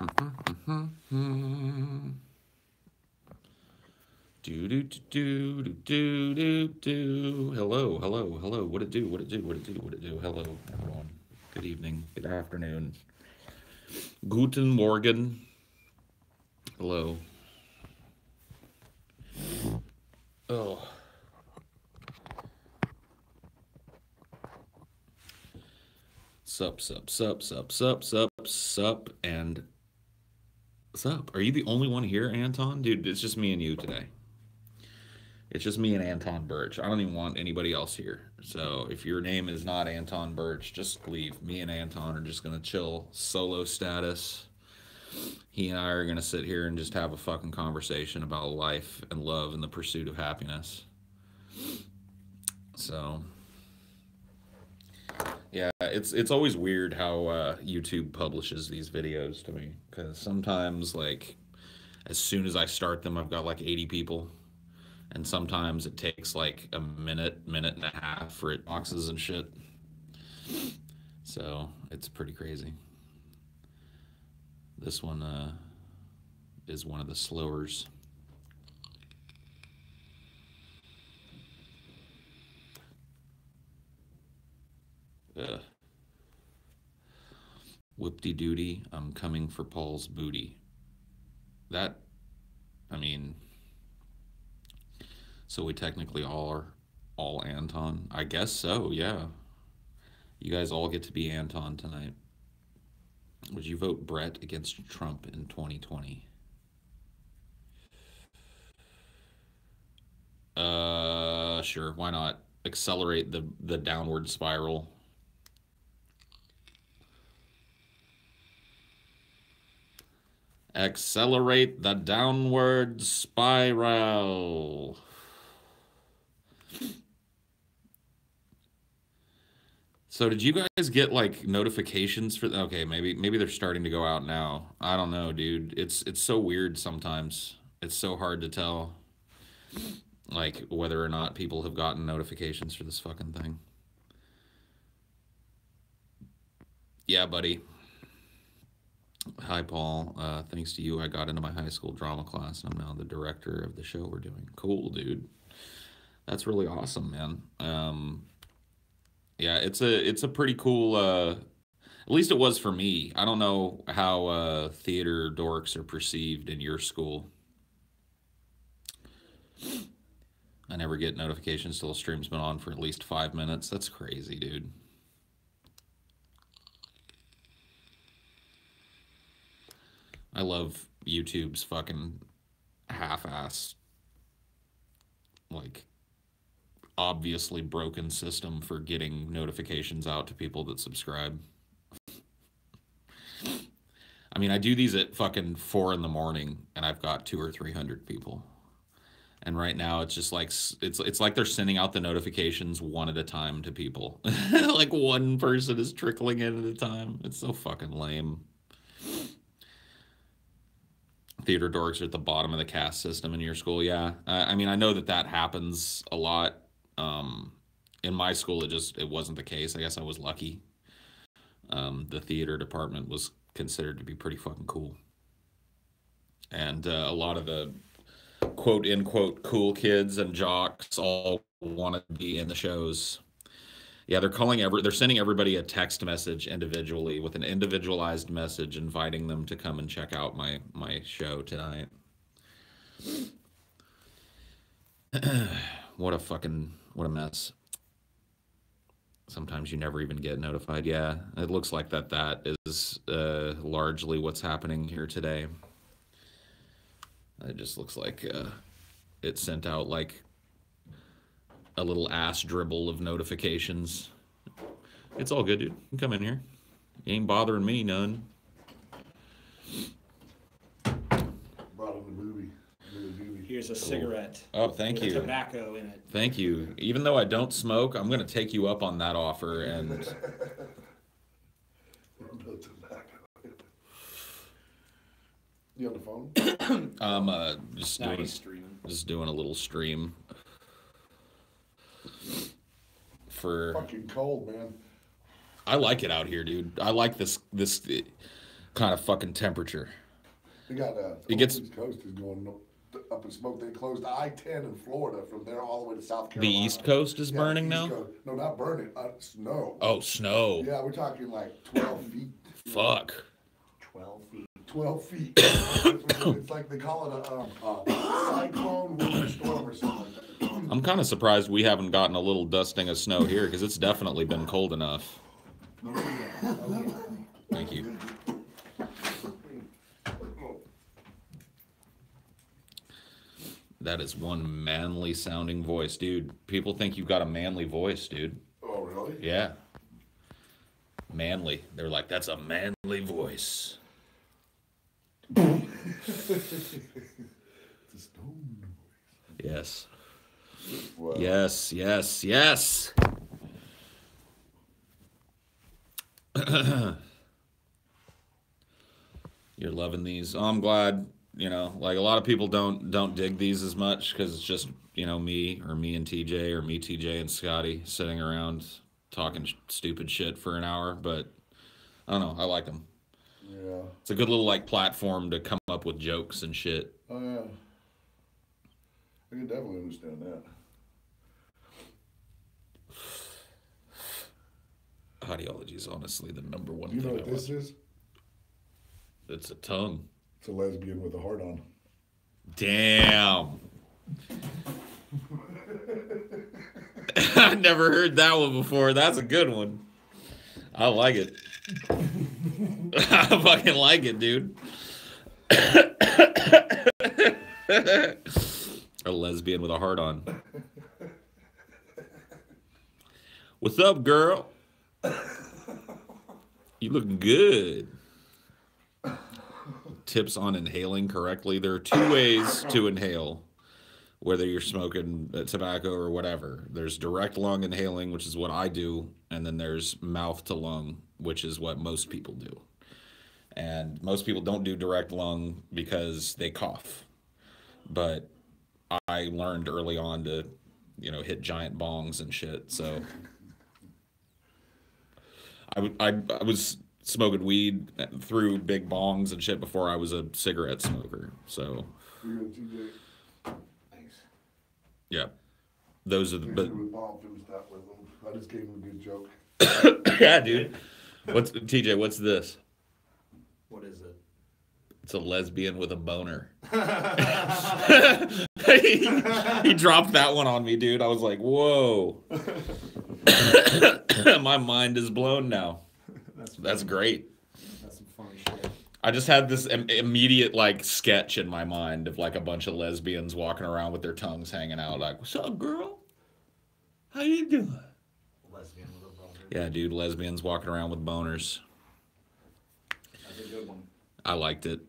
Do do do do do do do. Hello, hello, hello. What it do? What it do? What it do? What it do? Hello, everyone. Good evening. Good afternoon. Guten Morgen. Hello. Oh. Sup, and sup. Are you the only one here, Anton? Dude, it's just me and you today. It's just me and Anton Birch. I don't even want anybody else here. So if your name is not Anton Birch, just leave. Me and Anton are just gonna chill, solo status. He and I are gonna sit here and just have a fucking conversation about life and love and the pursuit of happiness. So yeah, it's always weird how YouTube publishes these videos to me, because sometimes, like, as soon as I start them, I've got like 80 people, and sometimes it takes like a minute and a half for it boxes and shit. So it's pretty crazy. This one is one of the slowers. Whoop-de-doody, I'm coming for Paul's booty. That, I mean, so we technically all are all Anton? I guess so, yeah. You guys all get to be Anton tonight. Would you vote Brett against Trump in 2020? Sure, why not? Accelerate the downward spiral. Accelerate the downward spiral. So did you guys get like notifications for okay, maybe they're starting to go out now. I don't know, dude. It's so weird sometimes. It's so hard to tell like whether or not people have gotten notifications for this fucking thing. Yeah, buddy. Hi, Paul. Thanks to you, I got into my high school drama class, and I'm now the director of the show we're doing. Cool, dude. That's really awesome, man. Yeah, it's a pretty cool. At least it was for me. I don't know how theater dorks are perceived in your school. I never get notifications till the stream's been on for at least 5 minutes. That's crazy, dude. I love YouTube's fucking half-ass, like, obviously broken system for getting notifications out to people that subscribe. I mean, I do these at fucking 4 in the morning, and I've got 200 or 300 people. And right now, it's just like it's like they're sending out the notifications one at a time to people. Like one person is trickling in at a time. It's so fucking lame. Theater dorks are at the bottom of the caste system in your school. Yeah, I mean, I know that happens a lot. In my school, it wasn't the case. I guess I was lucky. The theater department was considered to be pretty fucking cool, and a lot of the quote unquote cool kids and jocks all want to be in the shows. Yeah, they're sending everybody a text message individually with an individualized message inviting them to come and check out my show tonight. What a mess. Sometimes you never even get notified. Yeah, it looks like that is largely what's happening here today. It just looks like it sent out like a little ass dribble of notifications. It's all good, dude. You can come in here. You ain't bothering me none. Brought him the movie. Here's a cigarette. Oh, thank you. Tobacco in it. Thank you. Even though I don't smoke, I'm going to take you up on that offer. And No tobacco. You on the phone? I'm just doing a little stream for. Fucking cold, man. I like it out here, dude. I like this. kind of fucking temperature. They got It gets East Coast is going up in smoke. They closed I-10 in Florida from there all the way to South the Carolina. East Coast is Yeah, burning East now. Coast. No, not burning. Snow. Oh, snow. Yeah, we're talking like 12 feet. Fuck. 12 feet. 12 feet. It's like they call it a cyclone winter storm or something like that. I'm kind of surprised we haven't gotten a little dusting of snow here because it's definitely been cold enough. Thank you. That is one manly sounding voice, dude. People think you've got a manly voice, dude. Oh, really? Yeah. Manly. They're like, that's a manly voice. Yes. Wow. Yes, yes, yes. You're loving these. Oh, I'm glad, like a lot of people don't dig these as much because it's just, me and TJ or me, TJ and Scotty sitting around talking stupid shit for an hour, but I don't know, I like them. Yeah. It's a good little like platform to come up with jokes and shit. Oh, yeah. I can definitely understand that. Highdeology is honestly the number one You know thing what I this watch. is? It's a tongue. It's a lesbian with a heart on. Damn. I never heard that one before. That's a good one. I like it. I fucking like it, dude. A lesbian with a heart on. What's up, girl? You looking good. Tips on inhaling correctly. There are two ways to inhale, whether you're smoking tobacco or whatever. There's direct lung inhaling, which is what I do, and then there's mouth to lung, which is what most people do. And most people don't do direct lung because they cough. But I learned early on to, hit giant bongs and shit. So I was smoking weed through big bongs and shit before I was a cigarette smoker. So Thanks. yeah, those are the. But Mom finished that with them. I just gave him a good joke. yeah, dude. What's TJ? What's this? What is it? It's a lesbian with a boner. he dropped that one on me, dude. I was like, whoa. My mind is blown now. That's great. That's some funny shit. I just had this immediate like sketch in my mind of like a bunch of lesbians walking around with their tongues hanging out, like, "What's up, girl? How you doing?" Lesbian with a boner. Yeah, dude, lesbians walking around with boners. That's a good one. I liked it.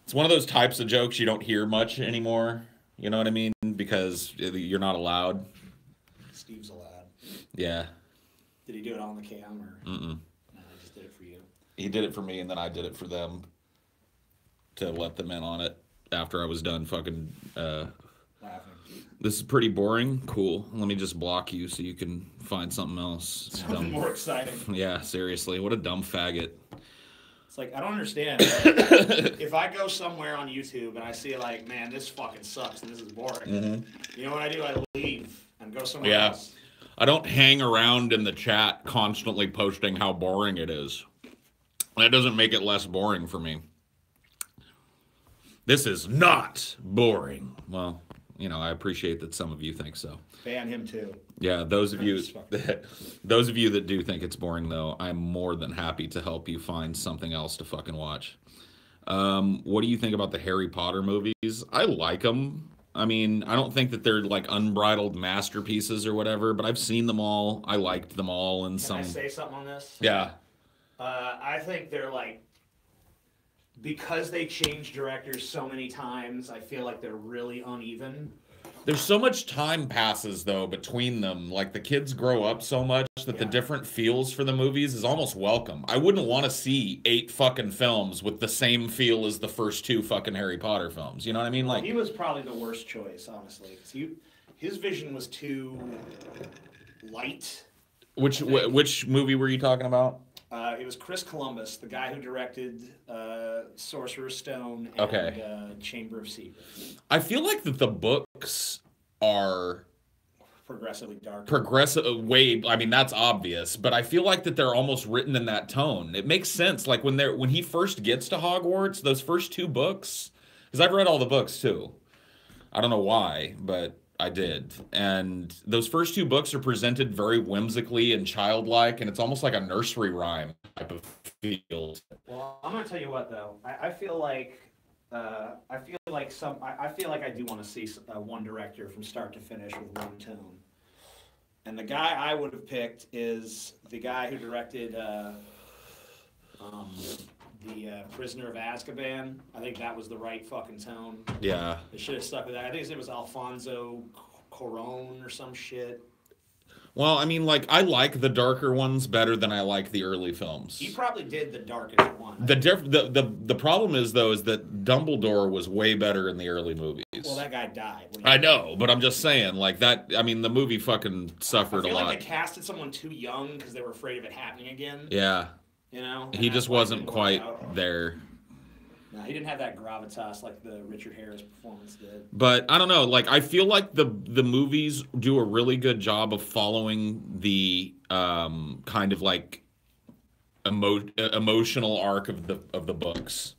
It's one of those types of jokes you don't hear much anymore. You know what I mean? Because you're not allowed. Steve's allowed. Yeah. Did he do it on the cam or? Mm-mm. No, I just did it for you. He did it for me, and then I did it for them to let them in on it after I was done fucking. Laughing. This is pretty boring. Cool. Let me just block you so you can find something else. Something more exciting. Yeah, seriously. What a dumb faggot. It's like, I don't understand. If I go somewhere on YouTube and I see like, man, this fucking sucks and this is boring. Mm-hmm. You know what I do? I leave and go somewhere Yeah. else. I don't hang around in the chat constantly posting how boring it is. That doesn't make it less boring for me. This is not boring. Well, I appreciate that some of you think so. Ban him too. Yeah, those of you that do think it's boring though, I'm more than happy to help you find something else to fucking watch. What do you think about the Harry Potter movies? I like them. I mean, I don't think that they're like unbridled masterpieces or whatever, but I've seen them all. I liked them all and Can I say something on this? Yeah. I think they're like, because they change directors so many times, I feel like they're really uneven. There's so much time passes though between them. Like the kids grow up so much that the different feels for the movies is almost welcome. I wouldn't want to see 8 fucking films with the same feel as the first 2 fucking Harry Potter films. You know what I mean? Like He was probably the worst choice, honestly. 'Cause his vision was too light. which movie were you talking about? It was Chris Columbus, the guy who directed Sorcerer's Stone and Okay. Chamber of Secrets. I feel like that the books are Progressively dark. progressive way. I mean, that's obvious, but I feel like that they're almost written in that tone. It makes sense. Like when he first gets to Hogwarts, those first two books, because I've read all the books too. I don't know why, but I did. And those first two books are presented very whimsically and childlike, and it's almost like a nursery rhyme type of feel. Well, I'm gonna tell you what though. I feel like I feel like I do want to see one director from start to finish with one tone. And the guy I would have picked is the guy who directed the Prisoner of Azkaban. I think that was the right fucking tone. Yeah. They should have stuck with that. I think his name was Alfonso Cuarón or some shit. Well, I mean, like, I like the darker ones better than I like the early films. He probably did the darkest one. The problem is, though, is that Dumbledore was way better in the early movies. Well, that guy died. I know, but I'm just saying, like, that, I mean, the movie fucking suffered a lot. I feel like they casted someone too young because they were afraid of it happening again. Yeah. You know? He just wasn't quite there. No, he didn't have that gravitas like the Richard Harris performance did. But I don't know, like I feel like the movies do a really good job of following the kind of like emotional arc of the books.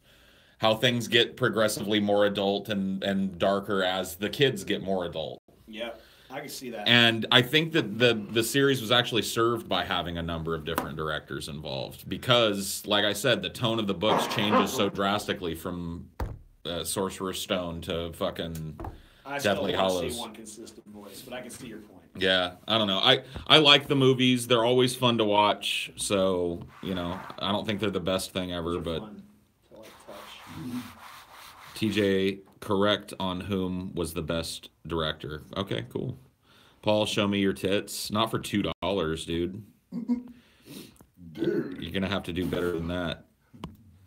How things get progressively more adult and darker as the kids get more adult. Yep. I can see that. And I think that the series was actually served by having a number of different directors involved because, like I said, the tone of the books changes so drastically from Sorcerer's Stone to fucking Deathly Hallows. I still want to see one consistent voice, but I can see your point. Yeah, I don't know. I like the movies. They're always fun to watch. So, you know, I don't think they're the best thing ever, but Fun to, like, touch. TJ, correct on whom was the best director. Okay, cool. Paul, show me your tits. Not for $2, dude. Dude. You're gonna have to do better than that.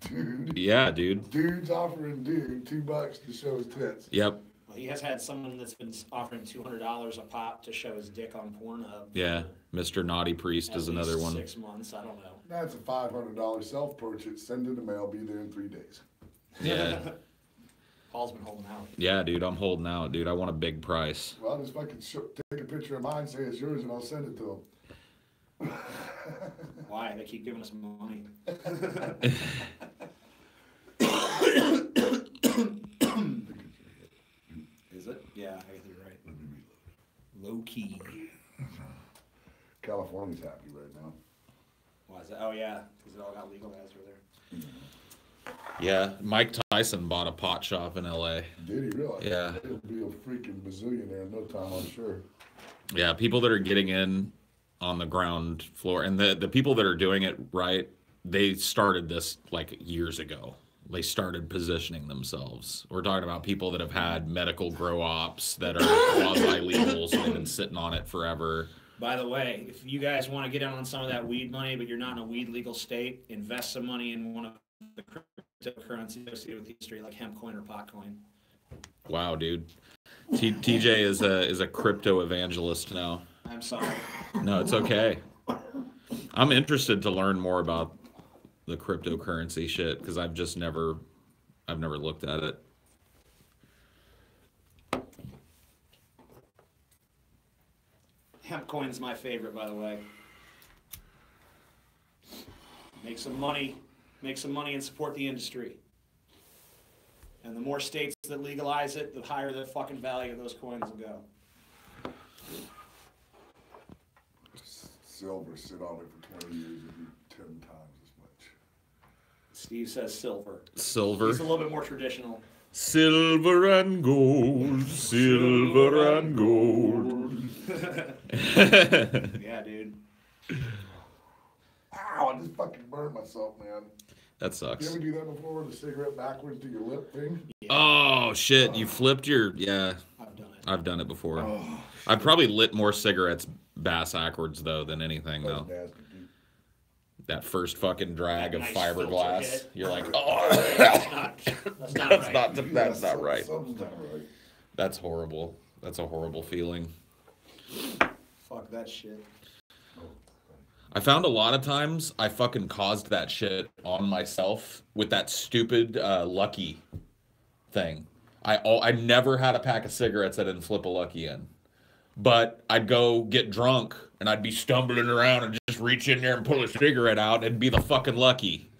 Dude. Yeah, dude. Dude's offering dude $2 to show his tits. Yep. Well, he has had someone that's been offering $200 a pop to show his dick on Pornhub. Yeah. Mr. Naughty Priest is another one. 6 months, I don't know. That's a $500 self-portrait. Send it in the mail. Be there in 3 days. Yeah. Paul's been holding out. Yeah, dude. I'm holding out, dude. I want a big price. Well, I'll just fucking take a picture of mine, say it's yours, and I'll send it to him. Why? They keep giving us money. Is it? Yeah, I guess you're right. Low key. California's happy right now. Why is that? Oh, yeah, because it all got legalized over there. Yeah. Mike Tyson bought a pot shop in L.A. Did he really? Yeah. He'll be a freaking bazillionaire in no time, I'm sure. Yeah, people that are getting in on the ground floor, and the people that are doing it right, they started this like years ago. They started positioning themselves. We're talking about people that have had medical grow ops that are quasi-legal, so they've been sitting on it forever. By the way, if you guys want to get in on some of that weed money, but you're not in a weed legal state, invest some money in one of the cryptocurrencies associated with the industry, like hemp coin or pot coin. Wow, dude. TJ is a crypto evangelist now. I'm sorry. No, it's okay. I'm interested to learn more about the cryptocurrency shit because I've never looked at it. Hemp coin's my favorite, by the way. Make some money and support the industry. And the more states that legalize it, the higher the fucking value of those coins will go. Silver sit on it for 20 years and be 10 times as much. Steve says silver. Silver. He's a little bit more traditional. Silver and gold, silver and gold. Yeah, dude. Ow, I just fucking burned myself, man. That sucks. You ever do that before with a cigarette backwards to your lip thing? Yeah. Oh, shit. You flipped your... Yeah. I've done it. I've done it before. Oh, I've probably lit more cigarettes backwards, though, than anything, that's though. nasty, dude. That first fucking drag That of nice fiberglass. filter hit. You're like, oh, That's not that's right. that's not right. Something's not right. That's horrible. That's a horrible feeling. Fuck that shit. I found a lot of times I fucking caused that shit on myself with that stupid Lucky thing. I never had a pack of cigarettes I didn't flip a Lucky in. But I'd go get drunk and I'd be stumbling around and just reach in there and pull a cigarette out and be the fucking Lucky.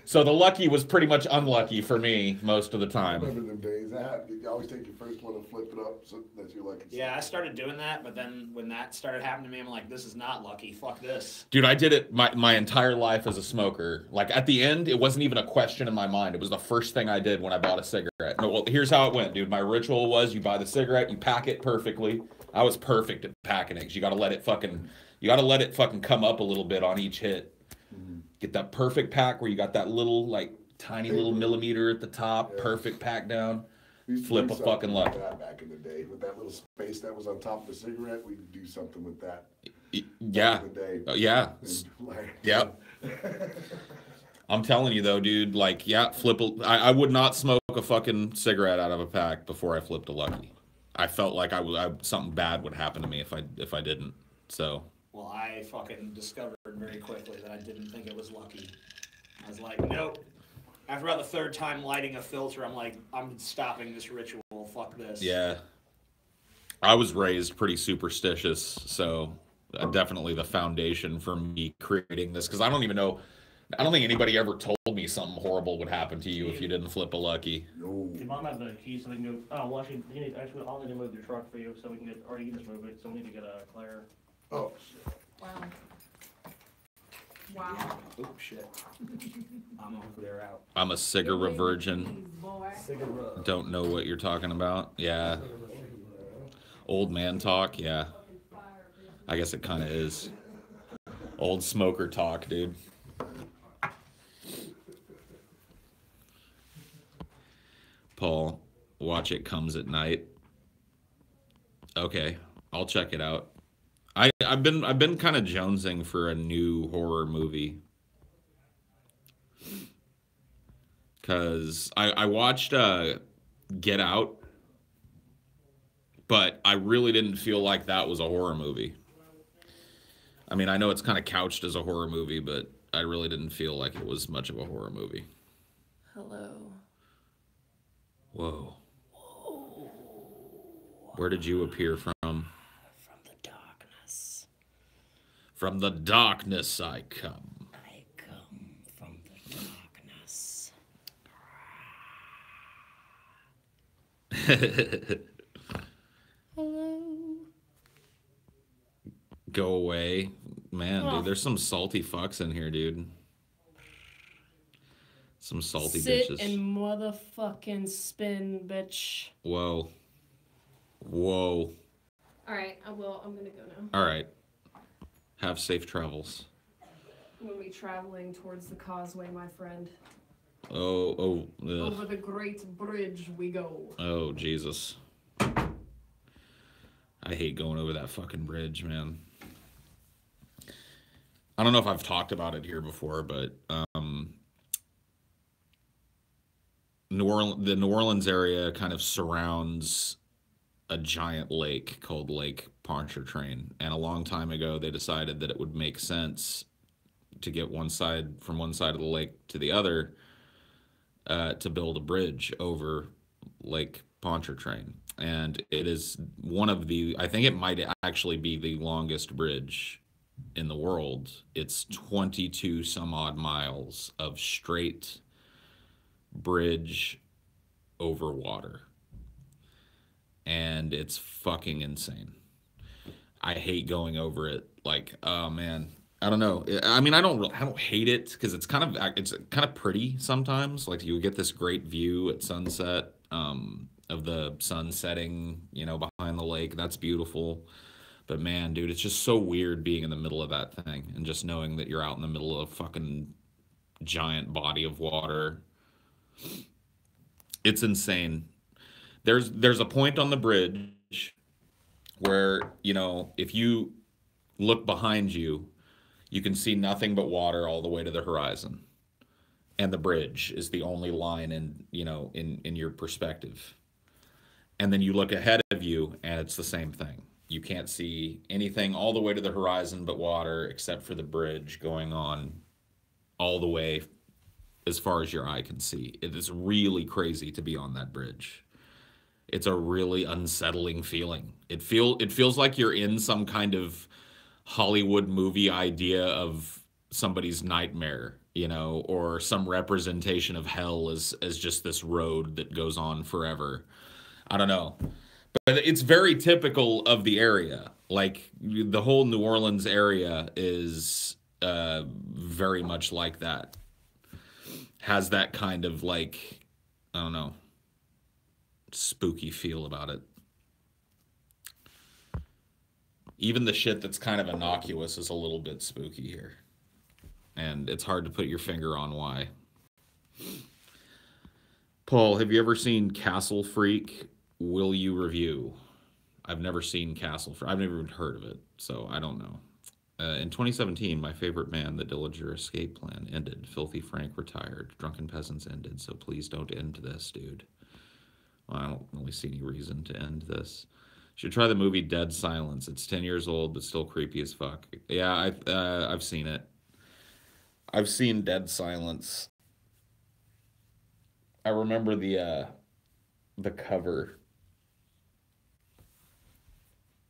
So the Lucky was pretty much unlucky for me most of the I time. remember them days. You always take your first one and flip it up so that you're lucky. Yeah, I started doing that, but then when that started happening to me, I'm like, this is not lucky. Fuck this. Dude, I did it my entire life as a smoker. Like, at the end, it wasn't even a question in my mind. It was the first thing I did when I bought a cigarette. No, well, here's how it went, dude. My ritual was you buy the cigarette, you pack it perfectly. I was perfect at packing it because you got to let it fucking come up a little bit on each hit. Get that perfect pack where you got that little, like, tiny little millimeter at the top, perfect pack down. Flip a fucking Lucky. Back in the day, with that little space that was on top of the cigarette, we'd do something with that. Yeah. Yeah. Yep. I'm telling you though, dude, like, yeah, I would not smoke a fucking cigarette out of a pack before I flipped a Lucky. I felt like something bad would happen to me if I didn't. So. Well, I fucking discovered very quickly that I didn't think it was lucky. I was like, nope. After about the third time lighting a filter, I'm like, I'm stopping this ritual. Fuck this. Yeah. I was raised pretty superstitious, so definitely the foundation for me creating this. Because I don't think anybody ever told me something horrible would happen to you if you didn't flip a Lucky. No. Your mom has the keys so they can go. Oh, well, actually, I'll need to move the truck for you so we can get, or you can just move it, so we need to get a Claire. Oh, Wow. Wow. Oh, shit. I'm over there out. I'm a cigarette virgin. Boy. Don't know what you're talking about. Yeah. Old man talk. Yeah. I guess it kind of is. Old smoker talk, dude. Paul, watch It Comes at Night. Okay, I'll check it out. I've been kind of jonesing for a new horror movie. Cause I watched Get Out, but I really didn't feel like that was a horror movie. I mean, I know it's kind of couched as a horror movie, but I really didn't feel like it was much of a horror movie. Hello. Whoa. Where did you appear from? From the darkness. From the darkness I come. I come from the darkness. Hello. Go away. Man, dude, there's some salty fucks in here, dude. Some salty Sit bitches. and motherfucking spin, bitch. Whoa. Whoa. Alright, I'm gonna go now. All right. Have safe travels. We'll be traveling towards the causeway, my friend. Oh, ugh. Over the great bridge we go. Oh, Jesus. I hate going over that fucking bridge, man. I don't know if I've talked about it here before, but the New Orleans area kind of surrounds a giant lake called Lake Pontchartrain. And a long time ago, they decided that it would make sense to get from one side of the lake to the other to build a bridge over Lake Pontchartrain. And it is I think it might actually be the longest bridge in the world. It's 22 some odd miles of straight bridge over water. And it's fucking insane. I hate going over it. Like, oh man, I don't know. I mean, I don't hate it because it's kind of pretty sometimes. Like, you get this great view at sunset of the sun setting, behind the lake. That's beautiful. But man, dude, it's just so weird being in the middle of that thing and just knowing that you're out in the middle of a fucking giant body of water. It's insane. There's a point on the bridge where, if you look behind you, you can see nothing but water all the way to the horizon. And the bridge is the only line in your perspective. And then you look ahead of you and it's the same thing. You can't see anything all the way to the horizon but water, except for the bridge going on all the way as far as your eye can see. It is really crazy to be on that bridge. It's a really unsettling feeling. It feels like you're in some kind of Hollywood movie idea of somebody's nightmare, you know, or some representation of hell as just this road that goes on forever. I don't know. But it's very typical of the area. Like, the whole New Orleans area is very much like that. Has that kind of, like, I don't know, spooky feel about it. Even the shit that's kind of innocuous is a little bit spooky here. And it's hard to put your finger on why. Paul, have you ever seen Castle Freak? Will you review? I've never seen Castle Freak. I've never even heard of it, so I don't know. In 2017, my favorite band, the Dillinger Escape Plan, ended. Filthy Frank retired. Drunken Peasants ended, so please don't end this, dude. Well, I don't really see any reason to end this. You should try the movie Dead Silence. It's 10 years old, but still creepy as fuck. Yeah, I've seen it. I've seen Dead Silence. I remember the cover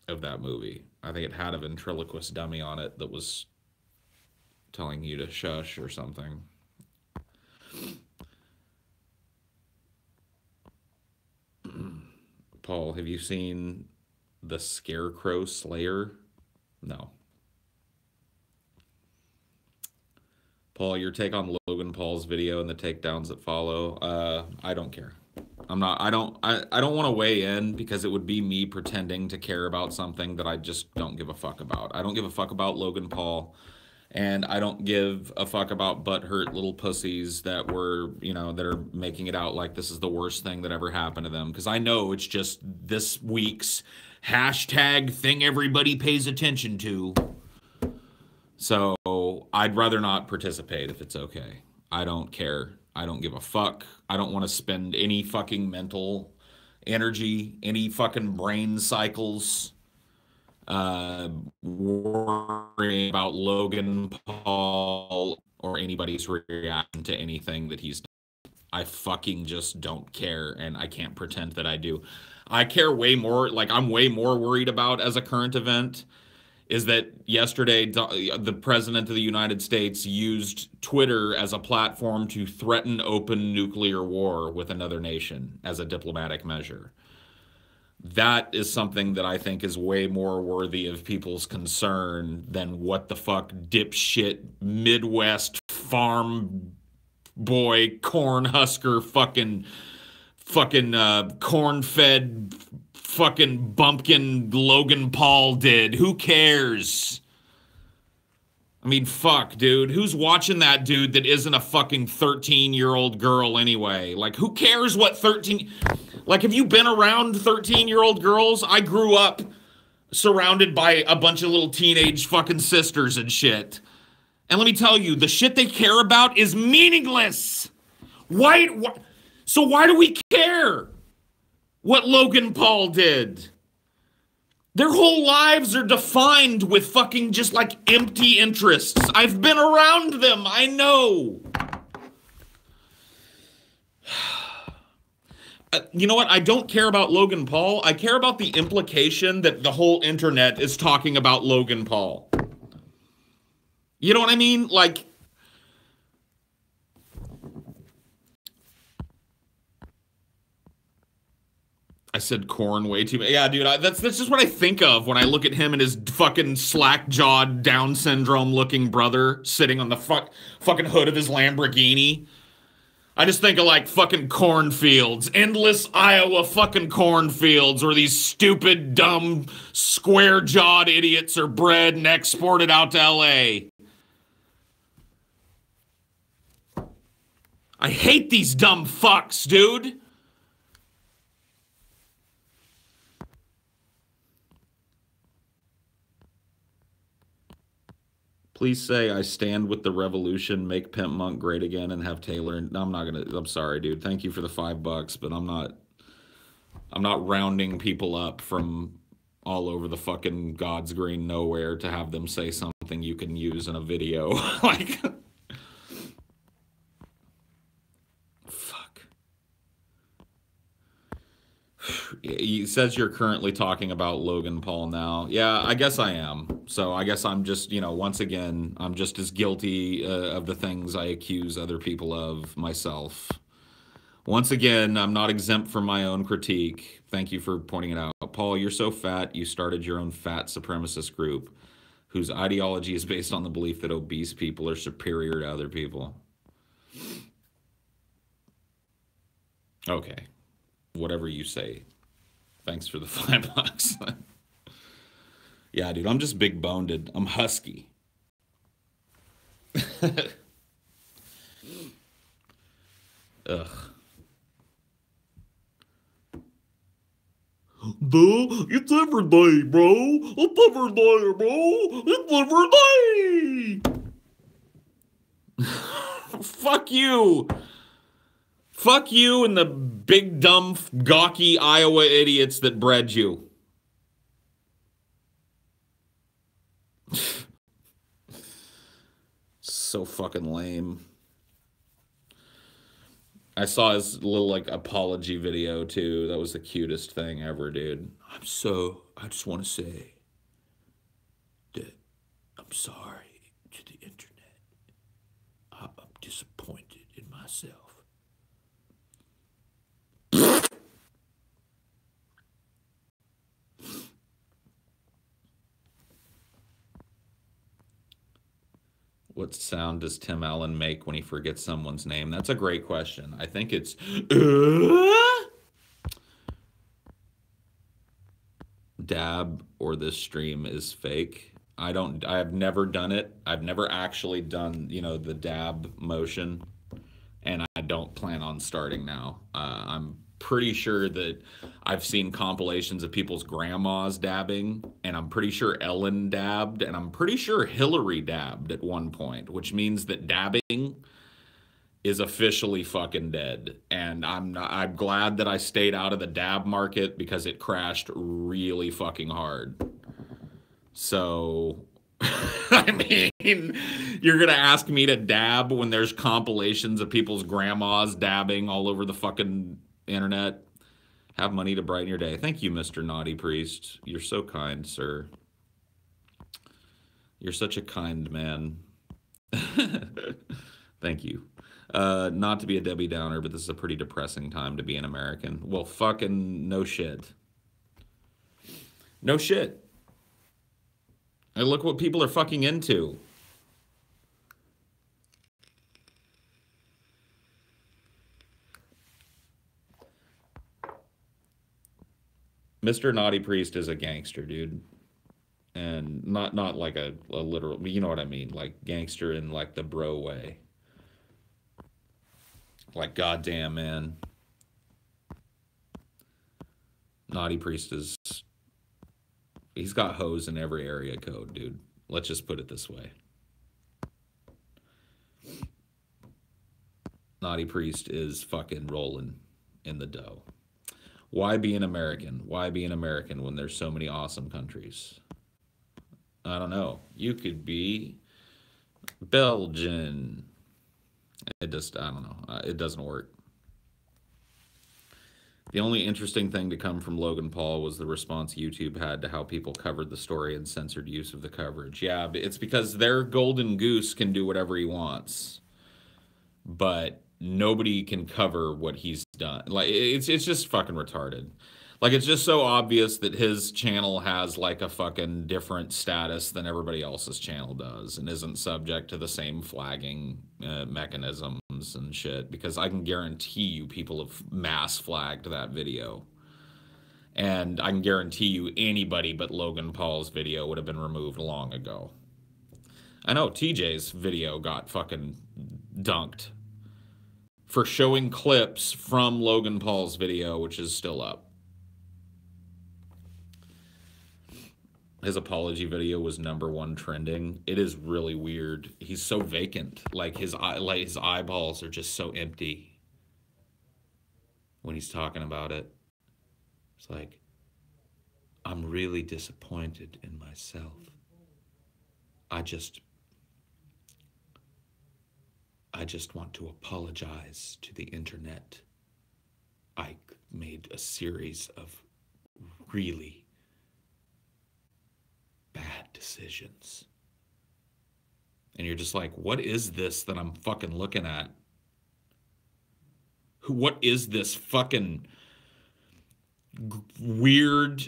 of that movie. I think it had a ventriloquist dummy on it that was telling you to shush or something. Paul, have you seen The Scarecrow Slayer? No. Paul, your take on Logan Paul's video and the takedowns that follow? I don't care. I don't want to weigh in because it would be me pretending to care about something that I just don't give a fuck about. I don't give a fuck about Logan Paul, and I don't give a fuck about butthurt little pussies that were, you know, that are making it out like this is the worst thing that ever happened to them. Because I know it's just this week's hashtag thing everybody pays attention to. So I'd rather not participate if it's okay. I don't care. I don't give a fuck. I don't want to spend any fucking mental energy, any fucking brain cycles worrying about Logan Paul or anybody's reaction to anything that he's done. I fucking just don't care, and I can't pretend that I do. I care way more, like I'm way more worried about as a current event is that yesterday the President of the United States used Twitter as a platform to threaten open nuclear war with another nation as a diplomatic measure. That is something that I think is way more worthy of people's concern than what the fuck dipshit Midwest farm boy corn husker fucking corn-fed fucking bumpkin Logan Paul did. Who cares? I mean, fuck, dude. Who's watching that dude that isn't a fucking 13-year-old girl anyway? Like, who cares what 13... Like, have you been around 13-year-old girls? I grew up surrounded by a bunch of little teenage fucking sisters and shit. And let me tell you, the shit they care about is meaningless. So why do we care what Logan Paul did? Their whole lives are defined with fucking just like empty interests. I've been around them. I know. You know what? I don't care about Logan Paul. I care about the implication that the whole internet is talking about Logan Paul. You know what I mean? Like, I said corn way too much. Yeah, dude, that's just what I think of when I look at him and his fucking slack-jawed, Down syndrome-looking brother sitting on the fucking hood of his Lamborghini. I just think of, like, fucking cornfields. Endless Iowa fucking cornfields where these stupid, dumb, square-jawed idiots are bred and exported out to L.A. I hate these dumb fucks, dude. Please say I stand with the revolution, make Pimp Monk great again, and have Taylor. No, I'm not gonna. I'm sorry, dude. Thank you for the $5, but I'm not rounding people up from all over the fucking God's green nowhere to have them say something you can use in a video. Like, fuck. He says you're currently talking about Logan Paul now. Yeah, I guess I am. So I guess I'm just, you know, once again, I'm just as guilty of the things I accuse other people of myself. Once again, I'm not exempt from my own critique. Thank you for pointing it out. Paul, you're so fat, you started your own fat supremacist group whose ideology is based on the belief that obese people are superior to other people. Okay. Whatever you say. Thanks for the $5. Yeah, dude, I'm just big boned. I'm husky. Ugh. Duh, it's every day, bro. It's every day, bro. It's every day. Fuck you. Fuck you and the big, dumb, gawky Iowa idiots that bred you. So fucking lame. I saw his little, like, apology video, too. That was the cutest thing ever, dude. I just want to say that I'm sorry to the internet. I'm disappointed in myself. What sound does Tim Allen make when he forgets someone's name? That's a great question. I think it's dab or this stream is fake. I have never done it. I've never actually done, you know, the dab motion, and I don't plan on starting now. I'm pretty sure that I've seen compilations of people's grandmas dabbing, and I'm pretty sure Ellen dabbed, and I'm pretty sure Hillary dabbed at one point, which means that dabbing is officially fucking dead. And I'm glad that I stayed out of the dab market because it crashed really fucking hard. So, I mean, you're gonna ask me to dab when there's compilations of people's grandmas dabbing all over the fucking internet? Have money to brighten your day. Thank you, Mr. Naughty Priest. You're so kind, sir. You're such a kind man. Thank you. Not to be a Debbie Downer, but this is a pretty depressing time to be an American. Well, fucking no shit. No shit. And look what people are fucking into. Mr. Naughty Priest is a gangster, dude. And not like a literal, you know what I mean? Like gangster in like the bro way. Like, goddamn, man. Naughty Priest is, he's got hoes in every area code, dude. Let's just put it this way. Naughty Priest is fucking rolling in the dough. Why be an American? Why be an American when there's so many awesome countries? I don't know. You could be Belgian. It just, I don't know. It doesn't work. The only interesting thing to come from Logan Paul was the response YouTube had to how people covered the story and censored use of the coverage. Yeah, it's because their golden goose can do whatever he wants. But nobody can cover what he's done. Like, it's just fucking retarded. Like, it's just so obvious that his channel has like a fucking different status than everybody else's channel does and isn't subject to the same flagging mechanisms and shit, because I can guarantee you people have mass flagged that video. And I can guarantee you anybody but Logan Paul's video would have been removed long ago. I know TJ's video got fucking dunked for showing clips from Logan Paul's video, which is still up. His apology video was #1 trending. It is really weird. He's so vacant. Like his eyeballs are just so empty when he's talking about it. It's like, I'm really disappointed in myself. I just want to apologize to the internet. I made a series of really bad decisions. And you're just like, what is this that I'm fucking looking at? What is this fucking weird,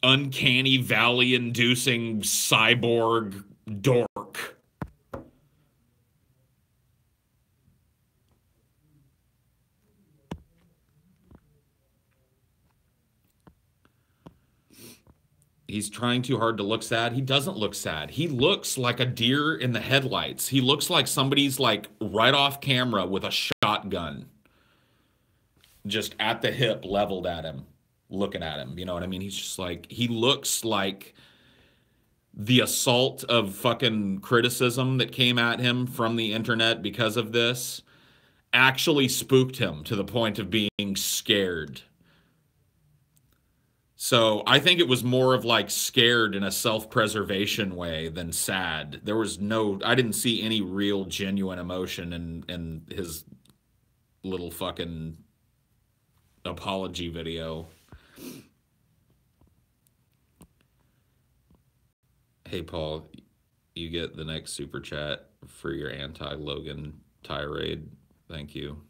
uncanny valley-inducing cyborg dork? He's trying too hard to look sad. He doesn't look sad. He looks like a deer in the headlights. He looks like somebody's like right off camera with a shotgun just at the hip leveled at him, looking at him. You know what I mean? He's just like, he looks like the assault of fucking criticism that came at him from the internet because of this actually spooked him to the point of being scared. So I think it was more of like scared in a self-preservation way than sad. There was no, I didn't see any real genuine emotion in his little fucking apology video. Hey, Paul, you get the next super chat for your anti-Logan tirade. Thank you.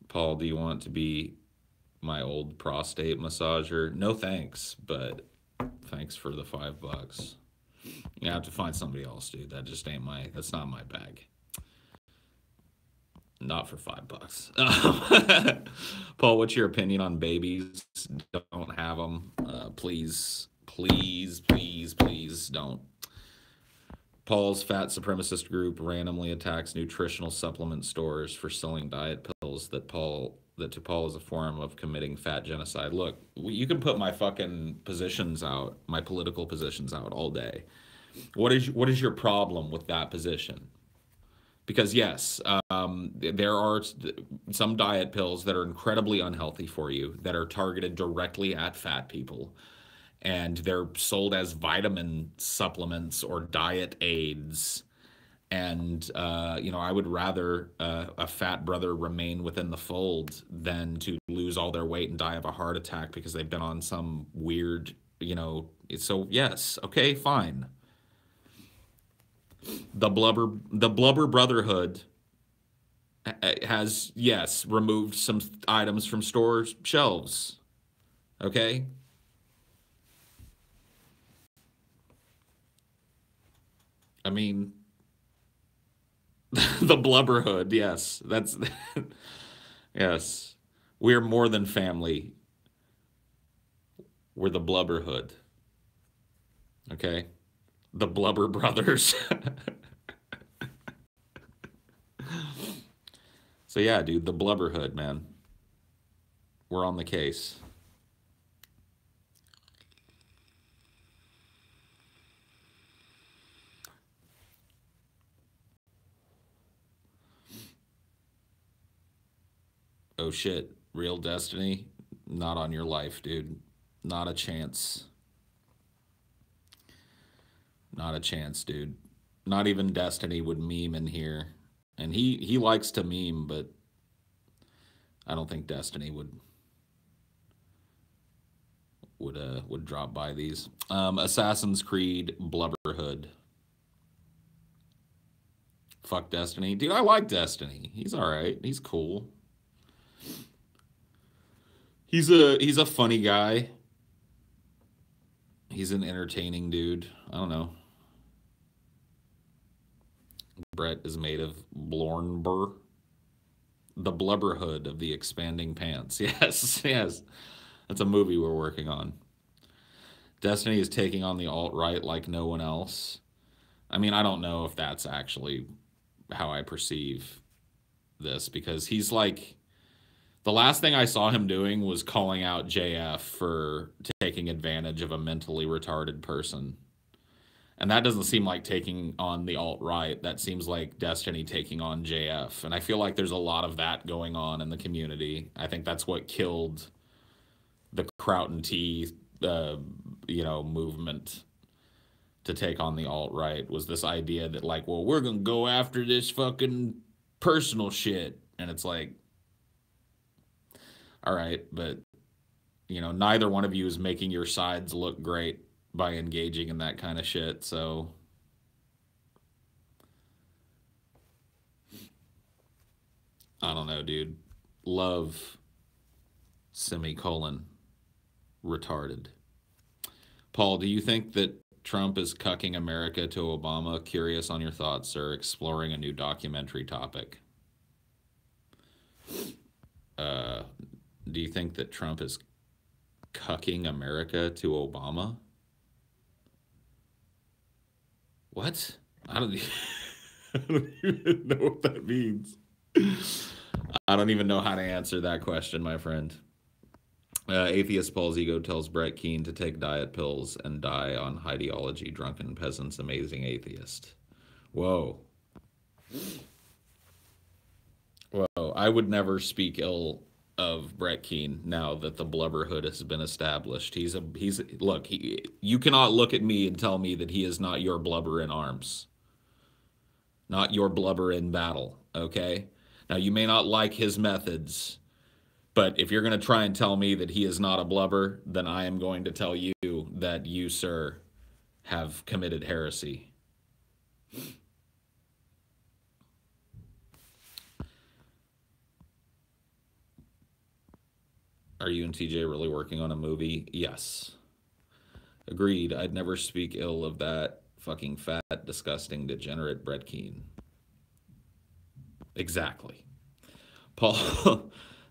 Paul, do you want to be my old prostate massager? No thanks, but thanks for the $5. You have to find somebody else, dude. That just ain't that's not my bag. Not for $5. Paul, what's your opinion on babies? Don't have them. Please, please, please, please don't. Paul's fat supremacist group randomly attacks nutritional supplement stores for selling diet pills that to Paul is a form of committing fat genocide. Look, you can put my fucking positions out, my political positions out all day. What is your problem with that position? Because yes, there are some diet pills that are incredibly unhealthy for you that are targeted directly at fat people. And they're sold as vitamin supplements or diet aids. And, you know, I would rather a fat brother remain within the fold than to lose all their weight and die of a heart attack because they've been on some weird, you know. So, yes, okay, fine. The Blubber Brotherhood has, yes, removed some items from store shelves. Okay? I mean, the Blubberhood, yes. That's yes. We're more than family. We're the Blubberhood. Okay? The Blubber Brothers. So yeah, dude, the Blubberhood, man. We're on the case. Oh shit, real destiny? Not on your life, dude. Not a chance. Not a chance, dude. Not even Destiny would meme in here. And he likes to meme, but I don't think Destiny would drop by these. Assassin's Creed Blubberhood. Fuck Destiny. Dude, I like Destiny. He's alright. He's cool. He's a funny guy. He's an entertaining dude. I don't know. Brett is made of Blornbur. The Blubberhood of the Expanding Pants. Yes, yes. That's a movie we're working on. Destiny is taking on the alt-right like no one else. I mean, I don't know if that's actually how I perceive this, because he's like, the last thing I saw him doing was calling out JF for taking advantage of a mentally retarded person. And that doesn't seem like taking on the alt-right. That seems like Destiny taking on JF. And I feel like there's a lot of that going on in the community. I think that's what killed the Kraut and Tea, movement to take on the alt-right was this idea that like, well, we're gonna go after this fucking personal shit. And it's like, all right, but neither one of you is making your sides look great by engaging in that kind of shit. So I don't know, dude. Love, retarded. Paul, do you think that Trump is cucking America to Obama? Curious on your thoughts, sir. Exploring a new documentary topic. Do you think that Trump is cucking America to Obama? What? I don't even know what that means. I don't even know how to answer that question, my friend. Atheist Paul's ego tells Brett Keane to take diet pills and die on Highdeology. Drunken Peasants, amazing atheist. Whoa. Whoa. I would never speak ill of Brett Keane now that the blubberhood has been established. You cannot look at me and tell me that he is not your blubber in arms. Not your blubber in battle, okay? Now, you may not like his methods, but if you're going to try and tell me that he is not a blubber, then I am going to tell you that you, sir, have committed heresy. Are you and TJ really working on a movie? Yes. Agreed. I'd never speak ill of that fucking fat, disgusting, degenerate Brett Keane. Exactly. Paul,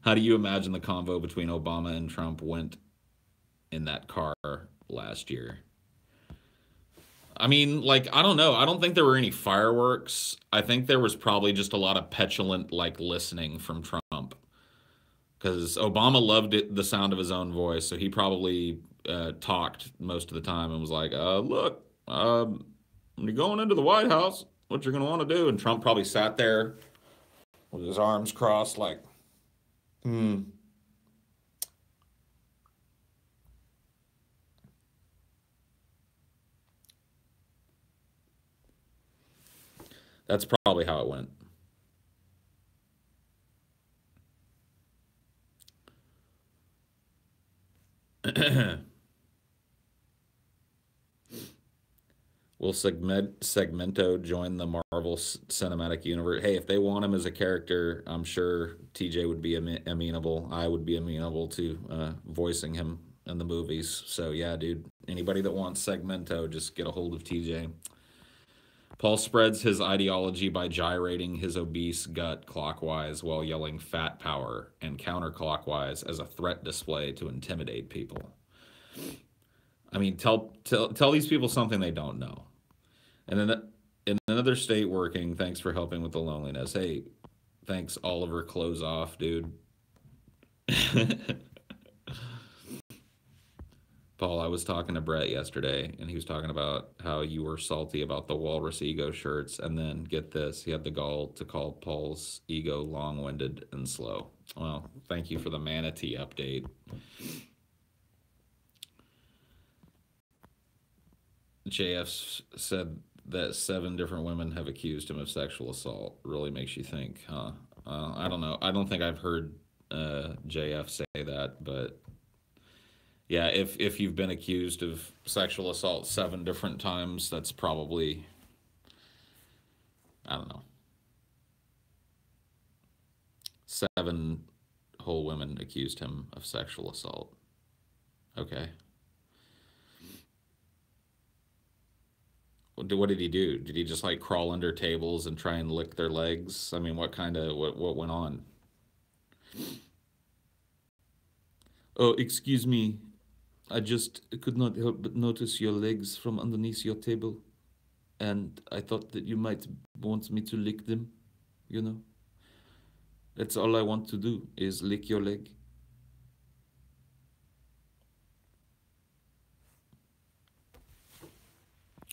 how do you imagine the convo between Obama and Trump went in that car last year? I mean, like, I don't know. I don't think there were any fireworks. I think there was probably just a lot of petulant, like, listening from Trump. Because Obama loved the sound of his own voice, so he probably talked most of the time and was like, look, when you're going into the White House, what you're going to want to do. And Trump probably sat there with his arms crossed like, That's probably how it went. Will Segmento join the Marvel Cinematic Universe? Hey, if they want him as a character, I'm sure TJ would be amenable. I would be amenable to voicing him in the movies. So yeah, dude, anybody that wants Segmento, just get a hold of TJ. Paul spreads his ideology by gyrating his obese gut clockwise while yelling fat power and counterclockwise as a threat display to intimidate people. I mean, tell these people something they don't know. And then in another state working, thanks for helping with the loneliness. Hey, thanks, Oliver. Close off, dude. Paul, I was talking to Brett yesterday, and he was talking about how you were salty about the Walrus Ego shirts, and then, get this, he had the gall to call Paul's ego long-winded and slow. Well, thank you for the manatee update. JF said that 7 different women have accused him of sexual assault. Really makes you think, huh? I don't know. I don't think I've heard JF say that, but yeah, if you've been accused of sexual assault 7 different times, that's probably, I don't know, 7 whole women accused him of sexual assault. Okay. What did he do? Did he just like crawl under tables and try and lick their legs? I mean, what went on? Oh, excuse me. I just could not help but notice your legs from underneath your table. And I thought that you might want me to lick them, you know? That's all I want to do, is lick your leg.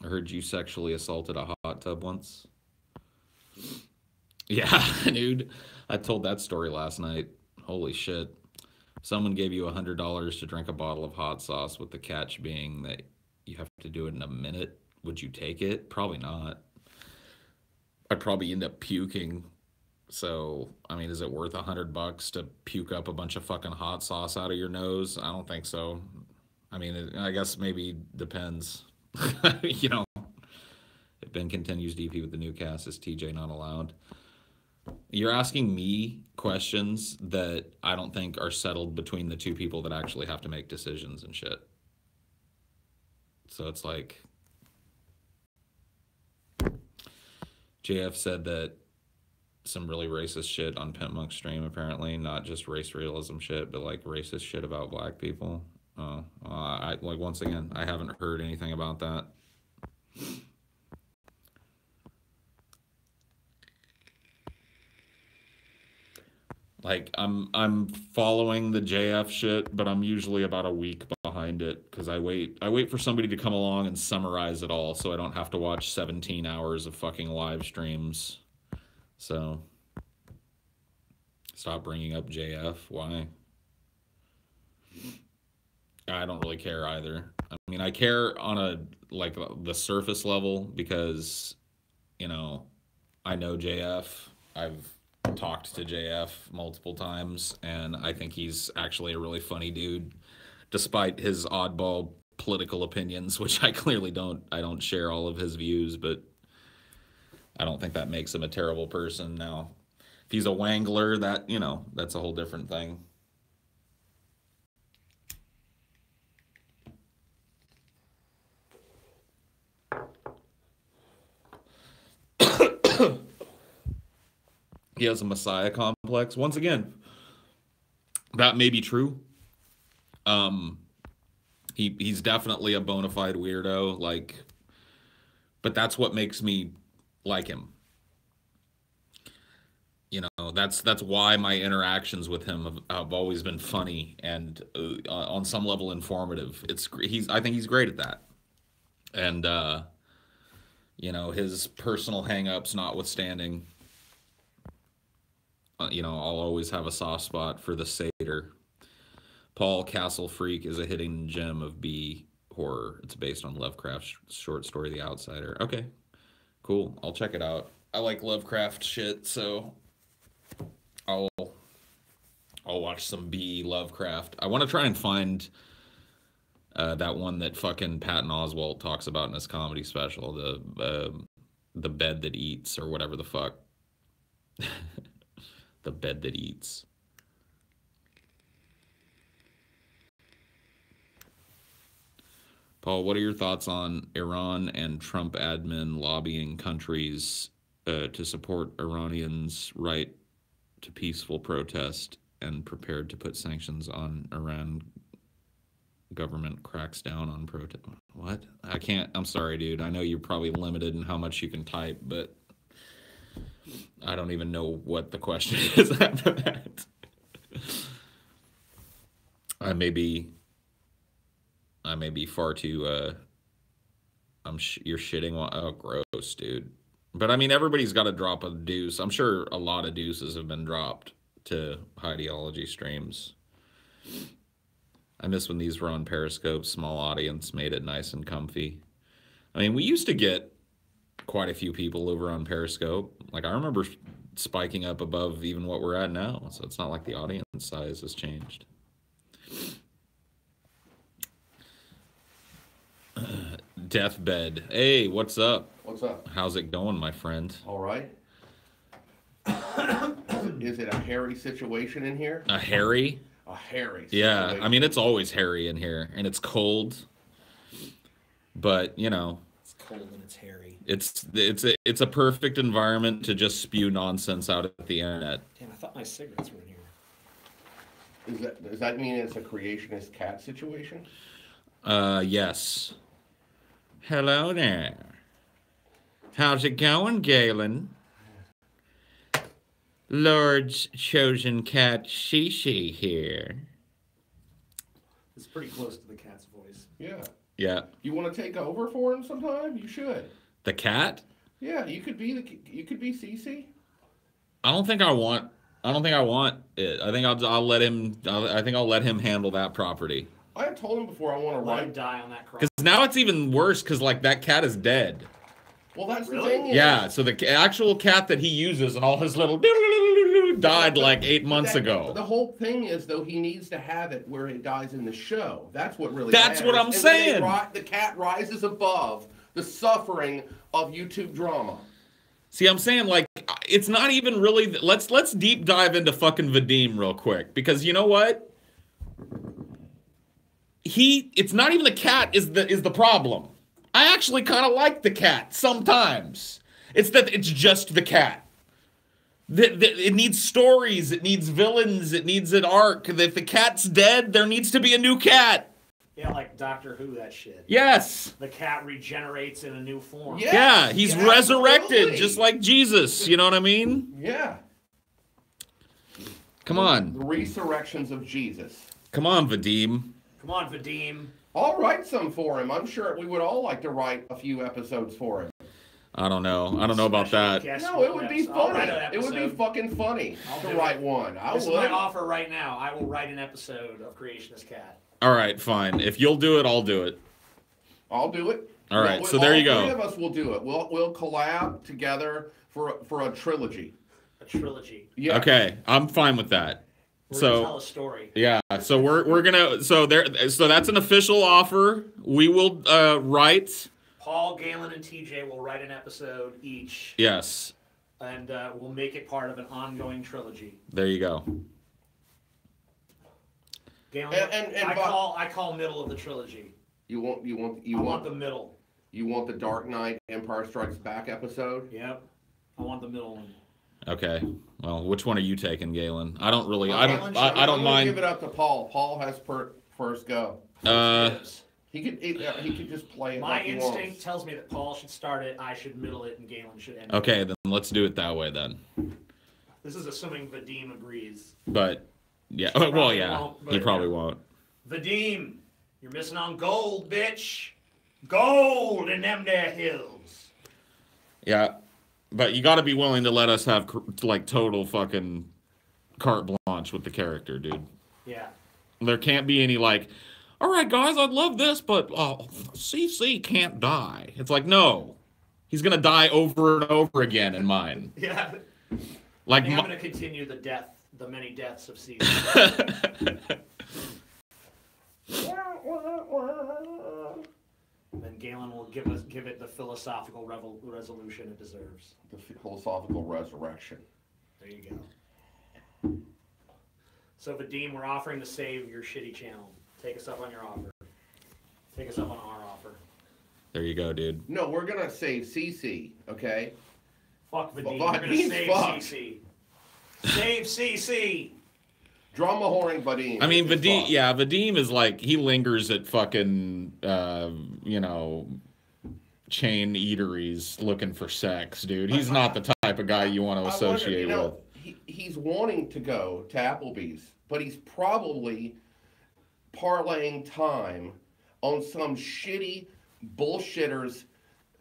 I heard you sexually assaulted a hot tub once. Yeah, dude. I told that story last night. Holy shit. Someone gave you $100 to drink a bottle of hot sauce with the catch being that you have to do it in a minute. Would you take it? Probably not. I'd probably end up puking. So, I mean, is it worth $100 to puke up a bunch of fucking hot sauce out of your nose? I don't think so. I mean, I guess maybe depends. You know, if Ben continues DP with the new cast, is TJ not allowed? You're asking me questions that I don't think are settled between the two people that actually have to make decisions and shit. So it's like, JF said that some really racist shit on Pimp Monk's stream, apparently. Not just race realism shit, but like racist shit about black people. I like, once again, I haven't heard anything about that. Like, I'm following the JF shit, but I'm usually about a week behind it because I wait for somebody to come along and summarize it all so I don't have to watch 17 hours of fucking live streams. So stop bringing up JF. Why? I don't really care either. I mean, I care on a like the surface level because, you know, I know JF. I've talked to JF multiple times, and I think he's actually a really funny dude, despite his oddball political opinions, which I clearly don't. I don't share all of his views, but I don't think that makes him a terrible person. Now, if he's a wangler, that, you know, that's a whole different thing. He has a messiah complex. Once again, that may be true. He's definitely a bona fide weirdo, like, but that's what makes me like him. You know, that's why my interactions with him have always been funny and on some level informative. I think he's great at that. And you know, his personal hang-ups notwithstanding, you know, I'll always have a soft spot for the satyr. Paul Castle Freak is a hidden gem of B horror. It's based on Lovecraft's short story, The Outsider. Okay, cool. I'll check it out. I like Lovecraft shit, so I'll watch some B Lovecraft. I want to try and find that one that fucking Patton Oswalt talks about in his comedy special, the bed that eats, or whatever the fuck. The bed that eats. Paul, what are your thoughts on Iran and Trump admin lobbying countries to support Iranians' right to peaceful protest and prepared to put sanctions on Iran government cracks down on protest? What? I can't. I'm sorry, dude. I know you're probably limited in how much you can type, but I don't even know what the question is after that. I may be far too, you're shitting. Oh, gross, dude. But I mean, everybody's got to drop a deuce. I'm sure a lot of deuces have been dropped to Highdeology streams. I miss when these were on Periscope, small audience, made it nice and comfy. I mean, we used to get quite a few people over on Periscope. Like, I remember spiking up above even what we're at now, so it's not like the audience size has changed. Deathbed. Hey, what's up? What's up? How's it going, my friend? All right. Is it a hairy situation in here? A hairy? A hairy situation. Yeah, I mean, it's always hairy in here, and it's cold. But, you know, It's cold and it's hairy. it's a perfect environment to just spew nonsense out at the internet. Damn, I thought my cigarettes were in here. Does that mean it's a creationist cat situation? Yes. Hello there. How's it going, Galen? Lord's chosen cat Shishi here. It's pretty close to the cat's voice. Yeah. Yeah. You want to take over for him sometime? You should. The cat? Yeah, you could be Cece. I don't think I want I don't think I want it. I think I'll let him. I think I'll let him handle that property. I had told him before I want to Let him write. die on that cross. Because now it's even worse. Because like that cat is dead. Well, that's Really? the thing. Is, Yeah. So the actual cat that he uses and all his little died like 8 months ago. The whole thing is, though, he needs to have it where it dies in the show. That's what really That's what I'm matters. saying. And when the cat rises above the suffering of YouTube drama. See, I'm saying like it's not even really. Let's deep dive into fucking Vadim real quick because you know what? It's not even the cat is the problem. I actually kind of like the cat sometimes. It's just the cat. It needs stories. It needs villains. It needs an arc. If the cat's dead, there needs to be a new cat. Yeah, like Doctor Who, that shit. Yes. The cat regenerates in a new form. Yeah. Yeah, he's Yeah, resurrected absolutely. just like Jesus. You know what I mean? Yeah. Come on. The resurrections of Jesus. Come on, Vadim. Come on, Vadim. I'll write some for him. I'm sure we would all like to write a few episodes for him. I don't know. I don't know about Special that. guest No, it would be episode. I'll funny. write an It would be episode. fucking funny I'll to do write it. one. I This is would. my offer right now. I will write an episode of Creationist Cat. All right, fine. If you'll do it, I'll do it. I'll do it. All right, so there you All go. three of us will do it. We'll collab together for a trilogy. A trilogy. Yeah. Okay, I'm fine with that. We're gonna tell So a story. yeah, so we're gonna so that's an official offer. We will write. Paul, Galen, and TJ will write an episode each, Yes, and we'll make it part of an ongoing trilogy. there you go. Galen, And I call middle of the trilogy. You want I want the middle. you want the Dark Knight Empire Strikes Back episode? Yep. I want the middle one. Okay. Well, which one are you taking, Galen? I don't really. Galen, I don't I'm gonna give mind. it up to Paul. Paul has first go. Yes. He could just play it My like he instinct wants. tells me that Paul should start it, I should middle it, and Galen should end it. Okay, then let's do it that way then. This is assuming Vadim agrees. But yeah. He Well, probably yeah. won't, but He probably yeah. won't. Vadim, you're missing on gold, bitch. Gold in them there hills. Yeah, but you got to be willing to let us have like total fucking carte blanche with the character, dude. Yeah. There can't be any like, all right, guys, I'd love this, but CC can't die. It's like, no, he's gonna die over and over again in mine. Yeah. Like, I think I'm going to continue the many deaths of Caesar. Then Galen will give it the philosophical resolution it deserves. The philosophical resurrection. There you go. So Vadim, we're offering to save your shitty channel. Take us up on your offer. Take us up on our offer. there you go, dude. No, we're gonna save CC, okay? Fuck Vadim. Well, We're going to Vadim's save fucked. CC. Save CC. Drama whoring Vadim. I mean, It's Vadim, fucked. yeah, Vadim is like he lingers at fucking, chain eateries looking for sex, dude. He's not the type of guy you want to associate with. He's wanting to go to Applebee's, but he's probably parlaying time on some shitty bullshitters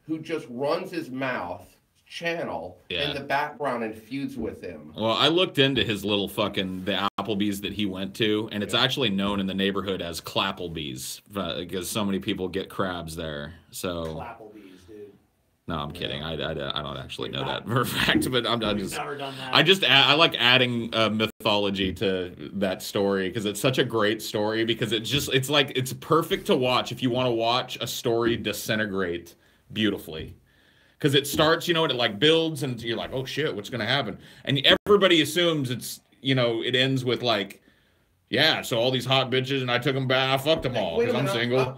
who just runs his mouth channel Yeah. in the background and feuds with him. Well, I looked into his little the Applebee's that he went to, and it's actually known in the neighborhood as Clapplebee's because so many people get crabs there. So, Clapplebees, dude. no, I'm kidding. I don't actually know that for a fact, but I'm We've just. never done that. I like adding mythology to that story because it's such a great story because it's perfect to watch if you want to watch a story disintegrate beautifully. Because it starts, and it like builds and you're like, oh shit, what's going to happen? And everybody assumes it ends with like, yeah, so all these hot bitches and I took them back, I fucked them all Wait a because I'm minute, single.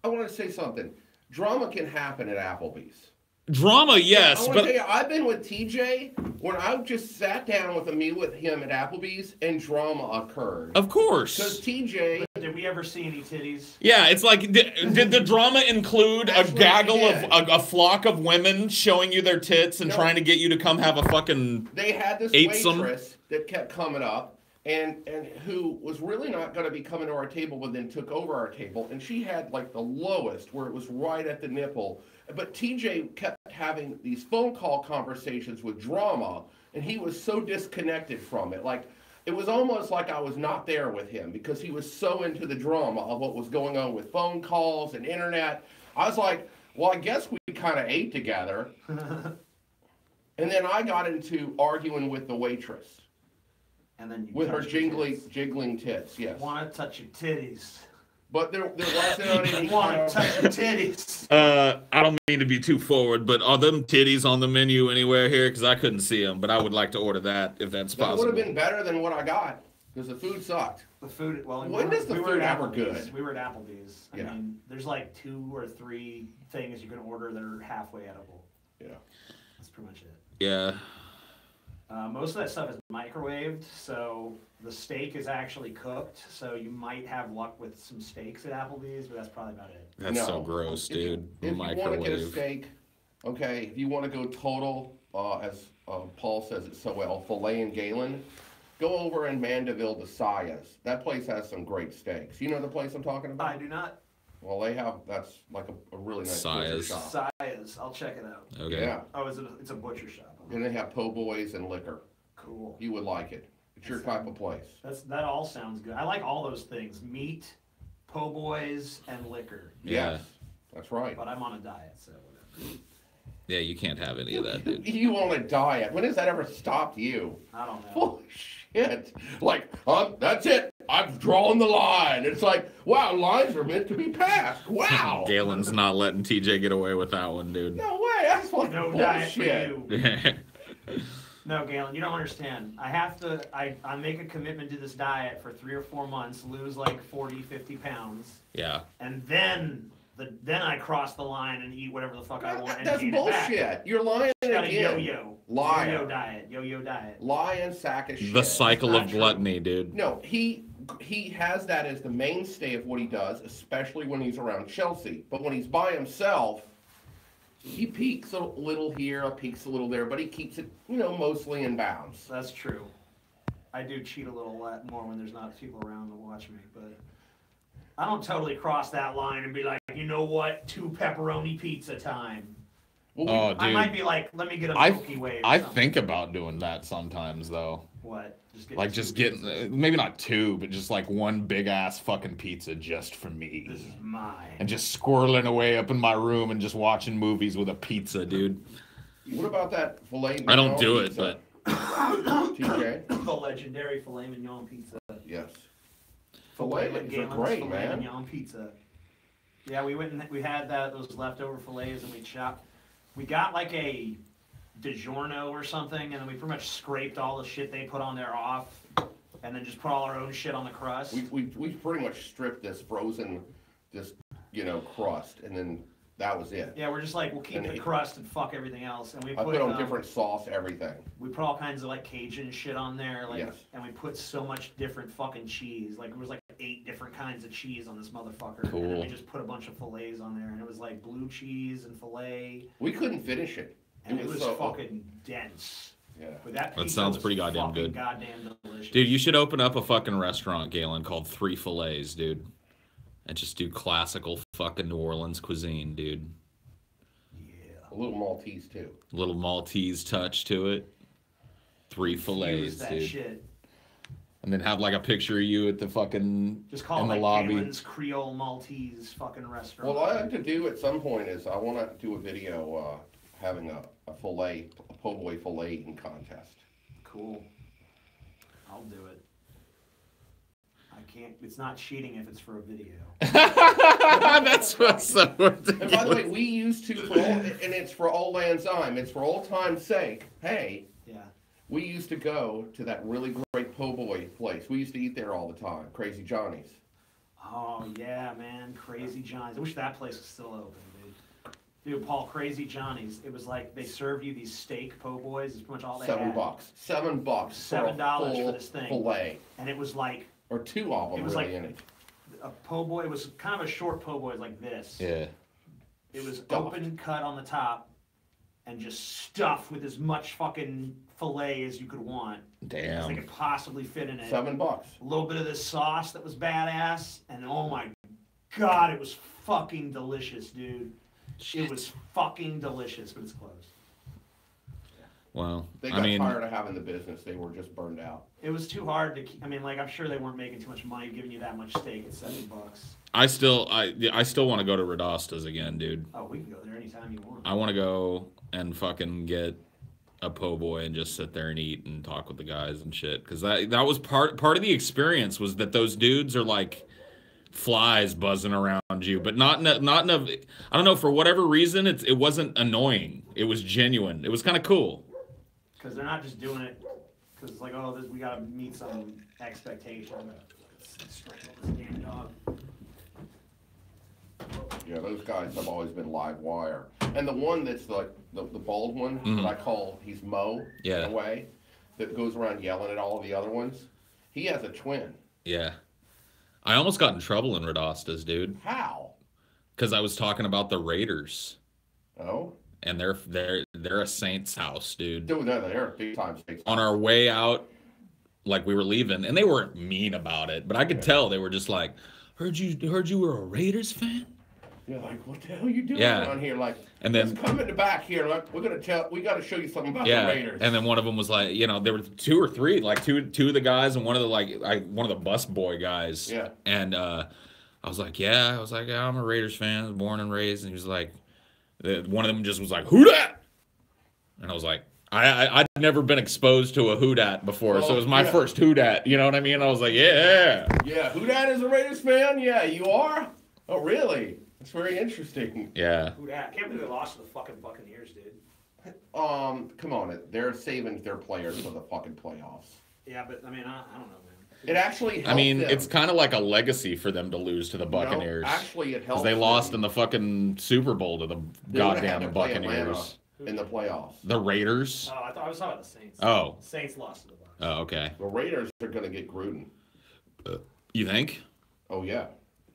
I want to say something. Drama can happen at Applebee's. Drama, yes, I want to but tell you, I've been with TJ when I just sat down with a meal with him at Applebee's and drama occurred. of Because course. TJ, Did we ever see any titties? Yeah, it's like, did the drama include a Actually, gaggle it of a flock of women showing you their tits and No. trying to get you to come have a fucking... they had this Ate some. waitress that kept coming up and who was really not going to be coming to our table, but then took over our table. And she had like the lowest, where it was right at the nipple. But TJ kept having these phone call conversations with drama and he was so disconnected from it. Like, it was almost like I was not there with him because he was so into the drama of what was going on with phone calls and internet. I was like, well, I guess we kind of ate together. And then I got into arguing with the waitress. And then you With her touched your tits. jiggling tits, yes. Want to touch your titties. But there wasn't any Want kind to touch your titties. I don't mean to be too forward, but are them titties on the menu anywhere here? Because I couldn't see them, but I would like to order that if that's that would possible. have been better than what I got because the food sucked. The food, well, When is the we were food at ever Applebee's. good? We were at Applebee's. I Yeah. mean, there's like 2 or 3 things you can order that are halfway edible. Yeah. That's pretty much it. Yeah. Most of that stuff is microwaved, so the steak is actually cooked. So you might have luck with some steaks at Applebee's, but that's probably about it. That's No. so gross, dude. If you want to get a Microwave. steak, okay, if you want to go total, as Paul says it so well, filet and Galen, go over in Mandeville to Saya's. That place has some great steaks. You know the place I'm talking I about? do not. Well, they have, that's like a really nice butcher Saya's. shop. Sayas, I'll check it out. Okay. Yeah, Oh, it's a butcher shop. and they have po' boys and liquor. Cool. You would like it. It's your type of place. That all sounds good. I like all those things: meat, po' boys, and liquor. Yeah. Yes, that's right. But I'm on a diet, so whatever. Yeah, you can't have any of that, dude. You on a diet. When has that ever stopped you? I don't know. Oh, shit. Like, that's it. I've drawn the line. It's like, wow, lines are meant to be passed. Wow. Galen's not letting TJ get away with that one, dude. No way. That's like No diet bullshit. for you. No, Galen, you don't understand. I make a commitment to this diet for 3 or 4 months, lose like 40, 50 pounds, Yeah. and then I cross the line and eat whatever the fuck I want. And That's gain it back. bullshit. You're lying It's got a again. yo-yo. Liar. Yo-yo diet. Lying sack of shit. The cycle not of true. gluttony, dude. No, he has that as the mainstay of what he does, especially when he's around Chelsea. But when he's by himself, he peaks a little here, peaks a little there, but he keeps it, mostly in bounds. That's true. I do cheat a little more when there's not people around to watch me, but I don't totally cross that line and be like, you know what, 2 pepperoni pizza time. Well, Oh, dude. I might be like, let me get a Milky Way. Or I something. think about doing that sometimes, though. What? Like, just getting, maybe not 2, but just like one big ass fucking pizza just for me. This is mine. And just squirreling away up in my room and just watching movies with a pizza, dude. what about that filet? I don't do it, pizza? but TJ? The legendary filet mignon pizza. Yes. Fillets are Galen's great, filet man. mignon pizza. Yeah, we went and we had those leftover fillets and we chopped. We got like a DiGiorno or something, and then we pretty much scraped all the shit they put on there off, and then just put all our own shit on the crust. We pretty much stripped this frozen, crust, and then that was it. Yeah, we're just like, we'll keep And the it- crust and fuck everything else. And we I put put on different sauce, everything. we put all kinds of like Cajun shit on there, like, Yes. and we put so much different fucking cheese. Like, it was like 8 different kinds of cheese on this motherfucker. And then Cool. we just put a bunch of fillets on there, and it was like blue cheese and filet, We couldn't finish it. and it was so fucking dense. Yeah. But that That pizza sounds was pretty goddamn fucking good. Goddamn delicious. dude, you should open up a fucking restaurant, Galen, called 3 Fillets, dude. And just do classical fucking New Orleans cuisine, dude. A little Maltese too. Little Maltese touch to it. 3 Use fillets, that dude. shit. And then have like a picture of you at the fucking Just call in it the like lobby. Galen's Creole Maltese fucking restaurant. What I like to do at some point is I want to do a video having a po' boy filet eating contest. Cool. I'll do it. I can't. It's not cheating if it's for a video. That's what's so ridiculous. And by the way, we used to, and it's for old lang syne, it's for old time's sake. Hey, Yeah. we used to go to that really great po' boy place. We used to eat there all the time, Crazy Johnny's. Oh yeah, man. Crazy Johnny's. I wish that place was still open, dude. Dude, Paul, Crazy Johnny's. It was like they served you these steak po' boys. It's pretty much all they had. $7. $7 $7 for for a this thing. filet, And it was like or 2 of them It was really like- in it. a po' boy. It was kind of a short po' boy like this. Yeah. It was Stuffed. open cut on the top and just stuffed with as much fucking filet as you could want. As they Damn. could possibly fit in it. $7. A little bit of this sauce that was badass, and oh my god, it was fucking delicious, dude. It was fucking delicious, but it's closed. Well, They I got mean, tired of having the business. They were just burned out. It was too hard to keep. I mean, like, I'm sure they weren't making too much money giving you that much steak at $70. I still want to go to Radastas again, dude. Oh, we can go there anytime you want. I want to go and fucking get a po' boy and just sit there and eat and talk with the guys and shit. Because that was part of the experience, was that those dudes are like flies buzzing around you, but not in a, I don't know, for whatever reason it wasn't annoying. It was genuine. It was kind of cool. Because they're not just doing it because it's like, oh, we gotta meet some expectation. Strangle this damn dog. Yeah, those guys have always been live wire. And the one that's like the bald one that I call, he's Mo, in a way, that goes around yelling at all of the other ones. He has a twin. Yeah. I almost got in trouble in Radastas, dude. How? Because I was talking about the Raiders. Oh? And they're a Saints house, dude. Dude, they're big time Saints. On our way out, like we were leaving, and they weren't mean about it, but I could tell they were just like, heard you were a Raiders fan? You're like, what the hell are you doing around here? Like, and then let's come in the back here. Like, we got to show you something about the Raiders. And then one of them was like, you know, there were two or three, like two of the guys, and one of the bus boy guys. Yeah. And I was like, yeah, I'm a Raiders fan, I was born and raised. And he was like, one of them just was like, who dat? And I was like, I'd never been exposed to a who dat before, so it was my first who dat. You know what I mean? I was like, yeah. Yeah, who dat is a Raiders fan? Yeah, you are? Oh, really? That's very interesting. Yeah. Who dat? I can't believe they lost to the fucking Buccaneers, dude. Come on, they're saving their players for the fucking playoffs. Yeah, but I mean, I don't know, man. It actually helped them. It's kind of like a legacy for them to lose to the Buccaneers. No, actually, it helped. Because they lost in the fucking Super Bowl to the goddamn Buccaneers. In the playoffs. The Raiders? Oh, I was talking about the Saints. Oh. The Saints lost to the Bucs. Oh, okay. The Raiders are going to get Gruden. You think? Oh, yeah.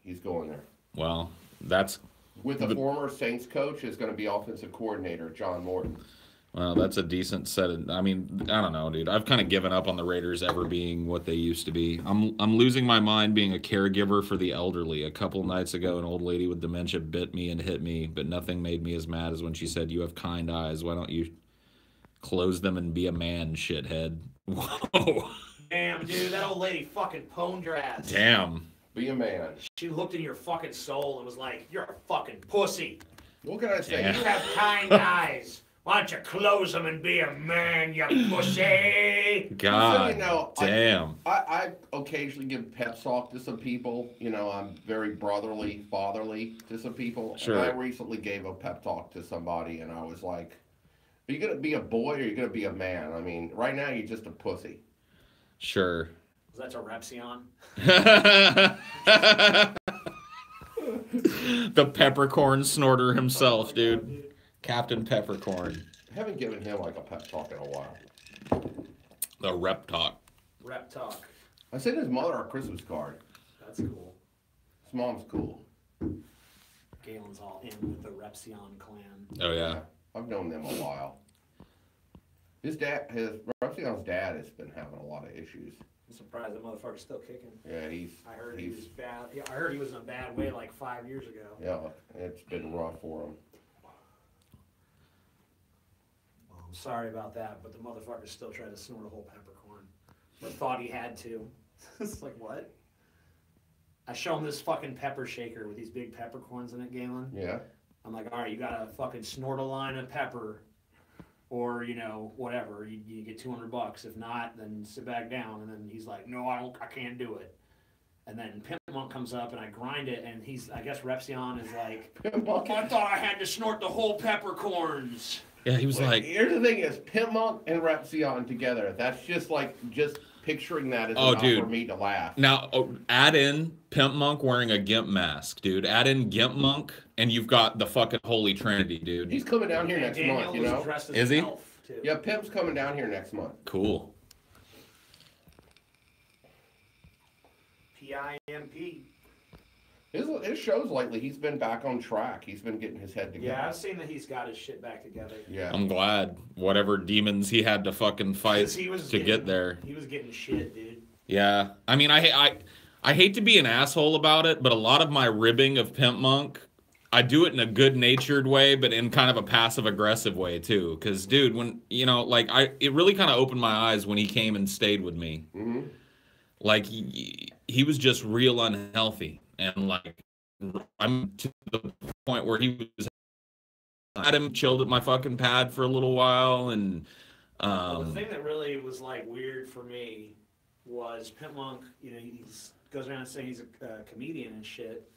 He's going there. Well, that's... With the former Saints coach is going to be offensive coordinator, John Morton. Well, that's a decent set of... I mean, I don't know, dude. I've kind of given up on the Raiders ever being what they used to be. I'm losing my mind being a caregiver for the elderly. A couple nights ago, an old lady with dementia bit me and hit me, but nothing made me as mad as when she said, "You have kind eyes. Why don't you close them and be a man, shithead?" Whoa. Damn, dude, that old lady fucking pwned your ass. Damn. Be a man. She looked in your fucking soul and was like, "You're a fucking pussy. What can I say? Yeah. You have kind eyes. Why don't you close them and be a man, you pussy?" God So, you know, damn. I occasionally give pep talk to some people. You know, I'm very brotherly, fatherly to some people. Sure. And I recently gave a pep talk to somebody, and I was like, are you going to be a boy or are you going to be a man? I mean, right now you're just a pussy. Sure. Was that to Repsion? The peppercorn snorter himself, dude. Captain Peppercorn. I haven't given him like a pep talk in a while. The rep talk. Rep talk. I sent his mother a Christmas card. That's cool. His mom's cool. Galen's all in with the Repsion clan. Oh, yeah. I've known them a while. Repsion's dad has been having a lot of issues. I'm surprised that motherfucker's still kicking. Yeah, I heard he was bad. Yeah, I heard he was in a bad way like 5 years ago. Yeah, it's been rough for him. Well, I'm sorry about that, but the motherfucker still tried to snort a whole peppercorn. Or thought he had to. It's like, what? I show him this fucking pepper shaker with these big peppercorns in it, Galen. Yeah. I'm like, all right, you gotta fucking snort a line of pepper, or you know, whatever. You get $200. If not, then sit back down. And then he's like, no, I can't do it. And then Pimp Monk comes up and I grind it, and I guess Repsion is like, I thought I had to snort the whole peppercorns. Yeah, he was like... Here's the thing is, Pimp Monk and Repsion together, that's just picturing that is enough for me to laugh. Now, add in Pimp Monk wearing a Gimp mask, dude. Add in Gimp Monk, and you've got the fucking Holy Trinity, dude. He's coming down here next month, you know? Is he? Yeah, Pimp's coming down here next month. Cool. PIMP. His shows lately, he's been back on track. He's been getting his head together. Yeah, I've seen that he's got his shit back together. Yeah. I'm glad. Whatever demons he had to fucking fight to get there. He was getting shit, dude. Yeah. I mean, I hate to be an asshole about it, but a lot of my ribbing of Pimp Monk, I do it in a good-natured way, but in kind of a passive-aggressive way too. Because, dude, when like it really kind of opened my eyes when he came and stayed with me. Mm-hmm. Like he was just real unhealthy, and like I'm to the point where he was. I had him chilled at my fucking pad for a little while, and Well, the thing that really was like weird for me was Pimp Monk. He goes around saying he's a comedian and shit.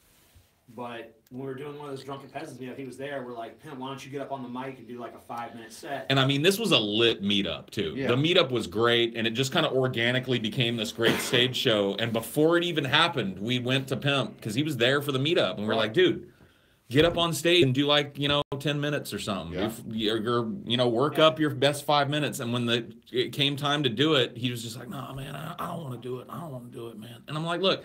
But when we were doing one of those Drunken Peasants meetup, he was there. We're like, Pimp, why don't you get up on the mic and do like a 5-minute set? And I mean, this was a lit meetup too. Yeah. The meetup was great, and it just kind of organically became this great stage show. And before it even happened, we went to Pimp because he was there for the meetup, and we're like, dude, get up on stage and do like 10 minutes or something. Yeah. Work up your best 5 minutes. And when it came time to do it, he was just like, no, man, I don't want to do it. I don't want to do it, man. And I'm like, look.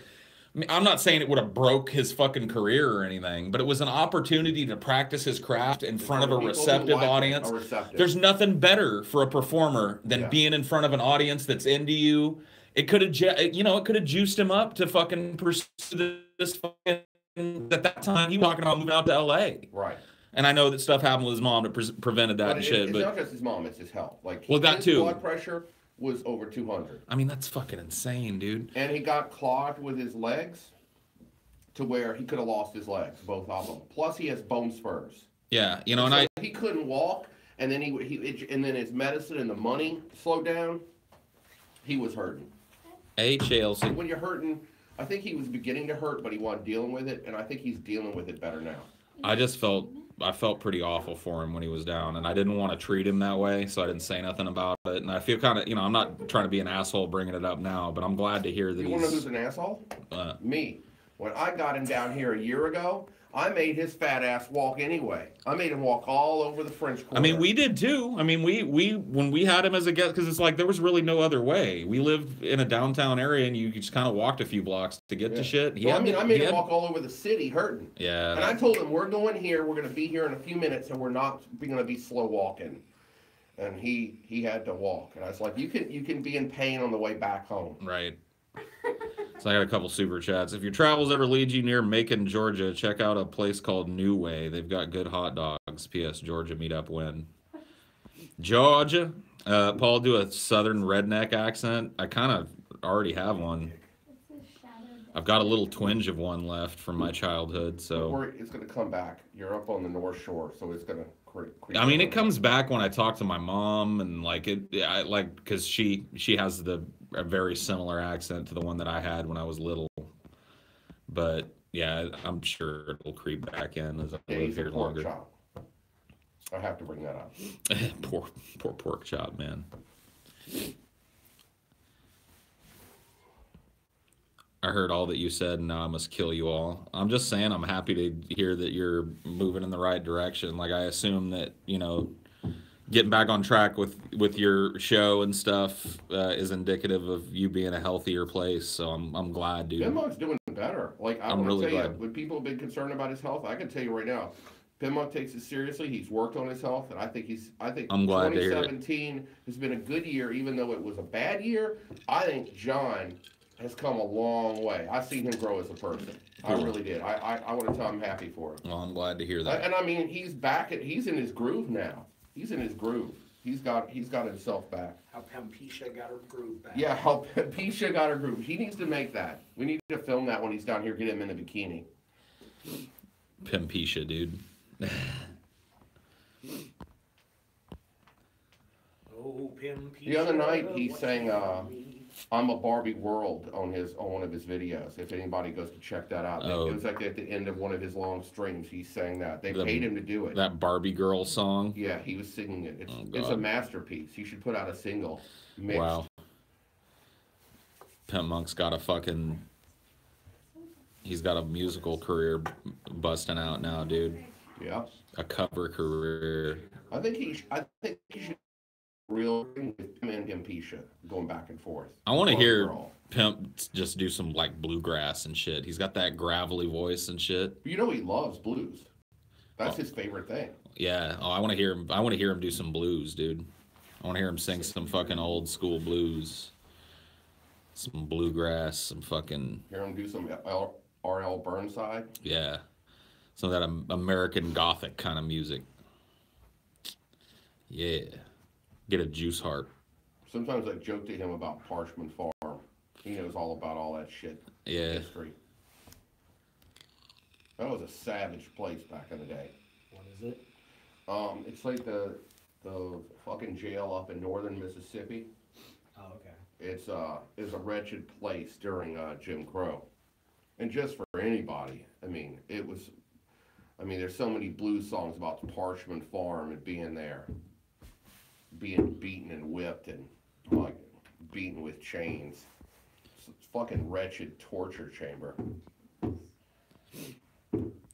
I'm not saying it would have broke his fucking career or anything, but it was an opportunity to practice his craft in front of a receptive audience. There's nothing better for a performer than being in front of an audience that's into you. It could have, it could have juiced him up to fucking pursue this fucking. At that time, he was talking about moving out to LA. Right. And I know that stuff happened with his mom that prevented that and shit. It's not just his mom; it's his health. Like, that his too. Blood pressure was over 200. I mean, that's fucking insane, dude. And he got clogged with his legs to where he could have lost his legs, both of them. Plus, he has bone spurs. Yeah, he couldn't walk, and then and then his medicine and the money slowed down. He was hurting. Chelsea. When you're hurting, I think he was beginning to hurt, but he wasn't dealing with it, and I think he's dealing with it better now. I felt pretty awful for him when he was down, and I didn't want to treat him that way, so I didn't say nothing about it. And I feel kind of, I'm not trying to be an asshole bringing it up now, but I'm glad to hear that You want to know who's an asshole? Me. When I got him down here a year ago, I made his fat ass walk anyway. I made him walk all over the French Quarter. I mean, we did too. I mean, we when we had him as a guest, because it's like there was really no other way. We lived in a downtown area, and you just kind of walked a few blocks to get to shit. I made him walk all over the city hurting. Yeah. And I told him, we're going here, we're going to be here in a few minutes, and we're not going to be slow walking. And he had to walk. And I was like, you can be in pain on the way back home. Right. So I got a couple super chats. If your travels ever lead you near Macon, Georgia, check out a place called New Way. They've got good hot dogs. P.S. Georgia meetup win. Georgia. Paul, do a southern redneck accent. I kind of already have one. I've got a little twinge of one left from my childhood. So it's going to come back. You're up on the North Shore, so it's going to creep. I mean, it comes back when I talk to my mom, and because she has a very similar accent to the one that I had when I was little. But yeah, I'm sure it'll creep back in as I live here longer. Chop. I have to bring that up. poor pork chop, man. I heard all that you said, and now I must kill you all. I'm just saying, I'm happy to hear that you're moving in the right direction. Like, I assume that, getting back on track with your show and stuff is indicative of you being a healthier place. So I'm glad, dude. Pinmonk's doing better. Like, I'm really tell you, when people have been concerned about his health, I can tell you right now, Pinmonk takes it seriously. He's worked on his health, and I think I'm glad 2017 has been a good year, even though it was a bad year. I think John has come a long way. I've seen him grow as a person. Cool. I really did. I want to tell him I'm happy for him. Well, I'm glad to hear that. And I mean, he's in his groove now. He's in his groove. He's got himself back. How Pampisha got her groove back. Yeah, how Pampisha got her groove. He needs to make that. We need to film that when he's down here. Get him in a bikini. Pampisha, dude. Oh, Pampisha. The other night he sang "I'm a Barbie World" on one of his videos. If anybody goes to check that out, it was like at the end of one of his long streams. He sang that. They paid him to do it. That Barbie girl song. Yeah, he was singing it. It's a masterpiece. He should put out a single. Mixed. Wow. Pimp Monk's got he's got a musical career busting out now, dude. Yeah. A cover career. I think he should real thing with him and Pampisha going back and forth. I want to hear Pimp just do some like bluegrass and shit. He's got that gravelly voice and shit. He loves blues. That's his favorite thing. Yeah. Oh, I want to hear him do some blues, dude. I want to hear him sing some fucking old school blues. Some bluegrass, some fucking... Hear him do some R.L. Burnside? Yeah. Some of that American Gothic kind of music. Yeah. Get a juice heart. Sometimes I joke to him about Parchment Farm. He knows all about all that shit. Yeah. History. That was a savage place back in the day. What is it? It's like the fucking jail up in northern Mississippi. Oh, okay. It's a wretched place during Jim Crow, and just for anybody. I mean, there's so many blues songs about the Parchment Farm and being there, being beaten and whipped and like beaten with chains. It's a fucking wretched torture chamber.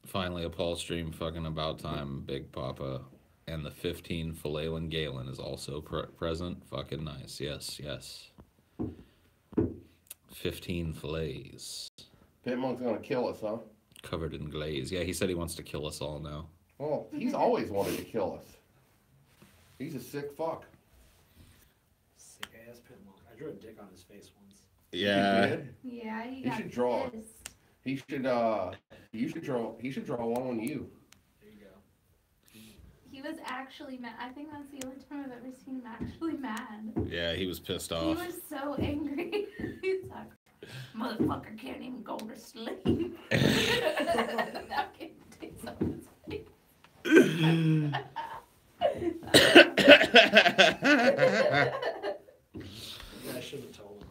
Finally, a Paul stream. Fucking about time, Big Papa. And the 15 Filet Galen is also present. Fucking nice. Yes, yes. 15 fillets. Pit Monk's gonna kill us, huh? Covered in glaze. Yeah, he said he wants to kill us all now. Well, he's always wanted to kill us. He's a sick fuck. Sick ass Pit Monk. I drew a dick on his face once. Yeah. He did? Yeah, he He got should draw it. pissed. He should draw one on you. There you go. He was actually mad. I think that's the only time I've ever seen him actually mad. Yeah, he was pissed He off. was so angry. He's like, motherfucker can't even go to sleep. Now can take some of his face. I should have told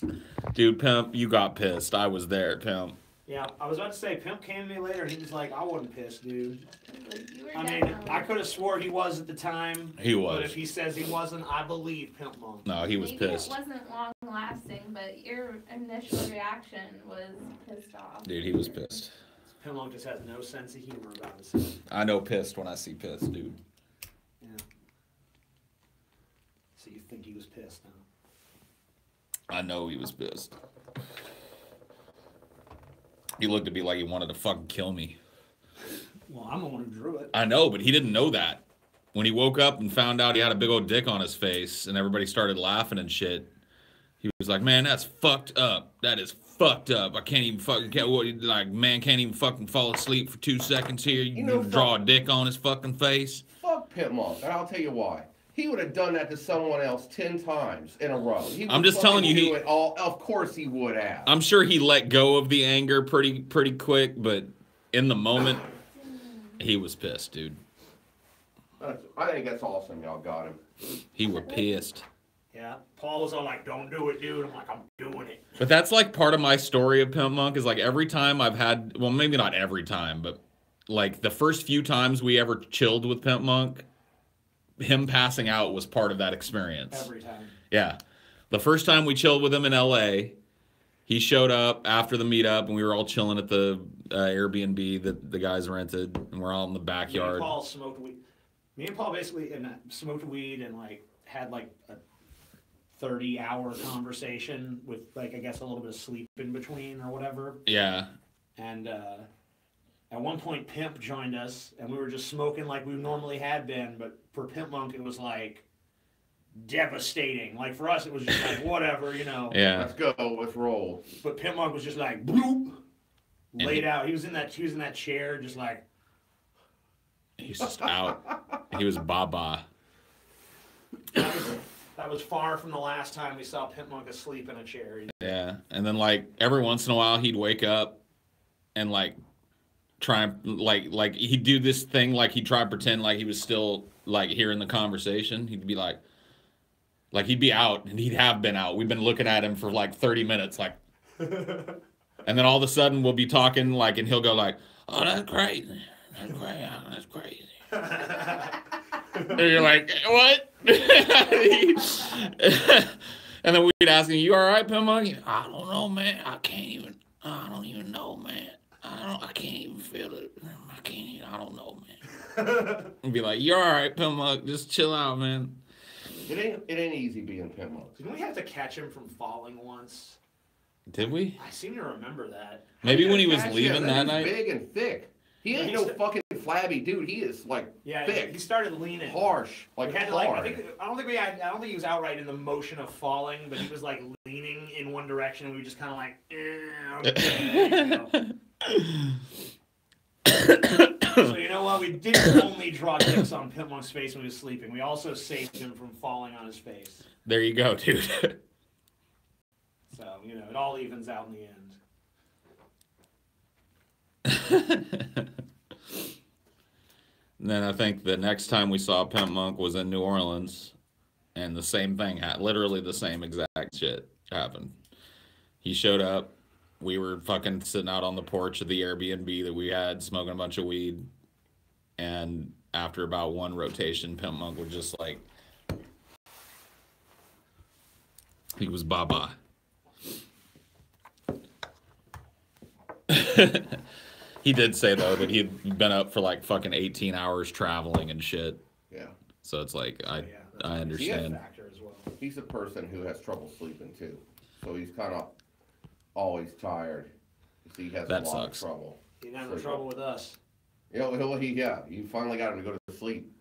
him. Dude, Pimp, you got pissed. I was there, Pimp. Yeah, I was about to say, Pimp came to me later. He was like, I wasn't pissed, dude. Like, you were I mean, definitely- I could have swore he was at the time. He was. But if he says he wasn't, I believe Pimp Monk. No, he was Maybe pissed. it wasn't long lasting, but your initial reaction was pissed off. Dude, he was pissed. Pimp Monk just has no sense of humor about himself. I know pissed when I see pissed, dude. Yeah. So you think he was pissed, huh? I know he was pissed. He looked at me like he wanted to fucking kill me. Well, I'm the one who drew it. I know, but he didn't know that. When he woke up and found out he had a big old dick on his face and everybody started laughing and shit, he was like, man, that's fucked up. That is fucked up. I can't even fucking, man can't even fucking fall asleep for 2 seconds here. You draw a dick on his fucking face. Fuck Pit Monk, and I'll tell you why. He would have done that to someone else 10 times in a row. I'm just telling you, do it all. Of course he would have. I'm sure he let go of the anger pretty quick, but in the moment, he was pissed, dude. I think that's awesome y'all got him. He were pissed. Yeah. Paul was all like, don't do it, dude. I'm like, I'm doing it. But that's like part of my story of Pimp Monk is like every time I've had, well, maybe not every time, but like the first few times we ever chilled with Pimp Monk, him passing out was part of that experience. Every time. Yeah. The first time we chilled with him in LA, he showed up after the meetup and we were all chilling at the Airbnb that the guys rented and we're all in the backyard. Me and Paul smoked weed. Me and Paul basically smoked weed and like had like a 30-hour conversation with like I guess a little bit of sleep in between or whatever. Yeah. And at one point Pimp joined us and we were just smoking like we normally had been, but for Pimp Monk it was like devastating. Like for us it was just like whatever, you know. Yeah. Let's go. Let's roll. But Pimp Monk was just like bloop, laid out. He was in that chair just like He's just out. He was baba. that was far from the last time we saw Pimp Monk asleep in a chair. Yeah. And then like every once in a while he'd wake up and like try and like he'd do this thing like he'd try to pretend like he was still like hearing the conversation. He'd be like he'd be out and he'd have been out. We've been looking at him for like 30 minutes like and then all of a sudden we'll be talking like and he'll go like, oh, that's crazy. That's crazy. That's crazy. And you're like, what? And then we'd ask him, you all right, Pimp Monk? I don't know, man. I don't even know, man. I can't even feel it. I don't know, man. And be like, you all right, Pimp Monk? Just chill out, man. It ain't easy being Pimp Monk. Didn't we have to catch him from falling once? Did we? I seem to remember that. Maybe when he was Yeah, leaving that he's night? big and thick. He ain't Yeah, no he's- fucking flabby dude. He is like Yeah, thick, he started leaning. harsh, like We had to, hard. I don't think he was outright in the motion of falling, but he was like leaning in one direction. And we were just kind of like, okay. You know. So you know what? We didn't only draw dicks on Pimp Monk's face when he was sleeping. We also saved him from falling on his face. There you go, dude. So, you know, it all evens out in the end. And then I think the next time we saw Pimp Monk was in New Orleans, and the same thing, literally the same exact shit happened. He showed up. We were fucking sitting out on the porch of the Airbnb that we had, smoking a bunch of weed. And after about one rotation, Pimp Monk was just like, he was baba. He did say, though, that he'd been up for like fucking 18 hours traveling and shit. Yeah. So it's like, I That's understand. a factor as well. He's a person who has trouble sleeping, too. So he's kind of always tired. So he has That a lot sucks. of trouble. He didn't have no trouble with us. Yeah, you finally got him to go to sleep.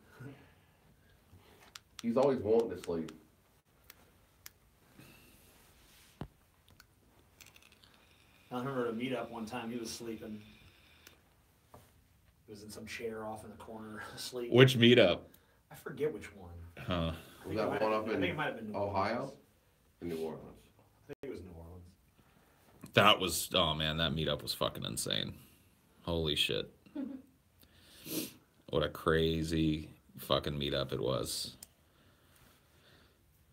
He's always wanting to sleep. I remember at a meetup one time, he was sleeping. He was in some chair off in the corner, asleep. Which meetup? I forget which one. Huh. Was that one up I think it in might have been New Ohio? Orleans. In New Orleans. I think it was New Orleans. That was, oh man, that meetup was fucking insane. Holy shit. What a crazy fucking meetup it was.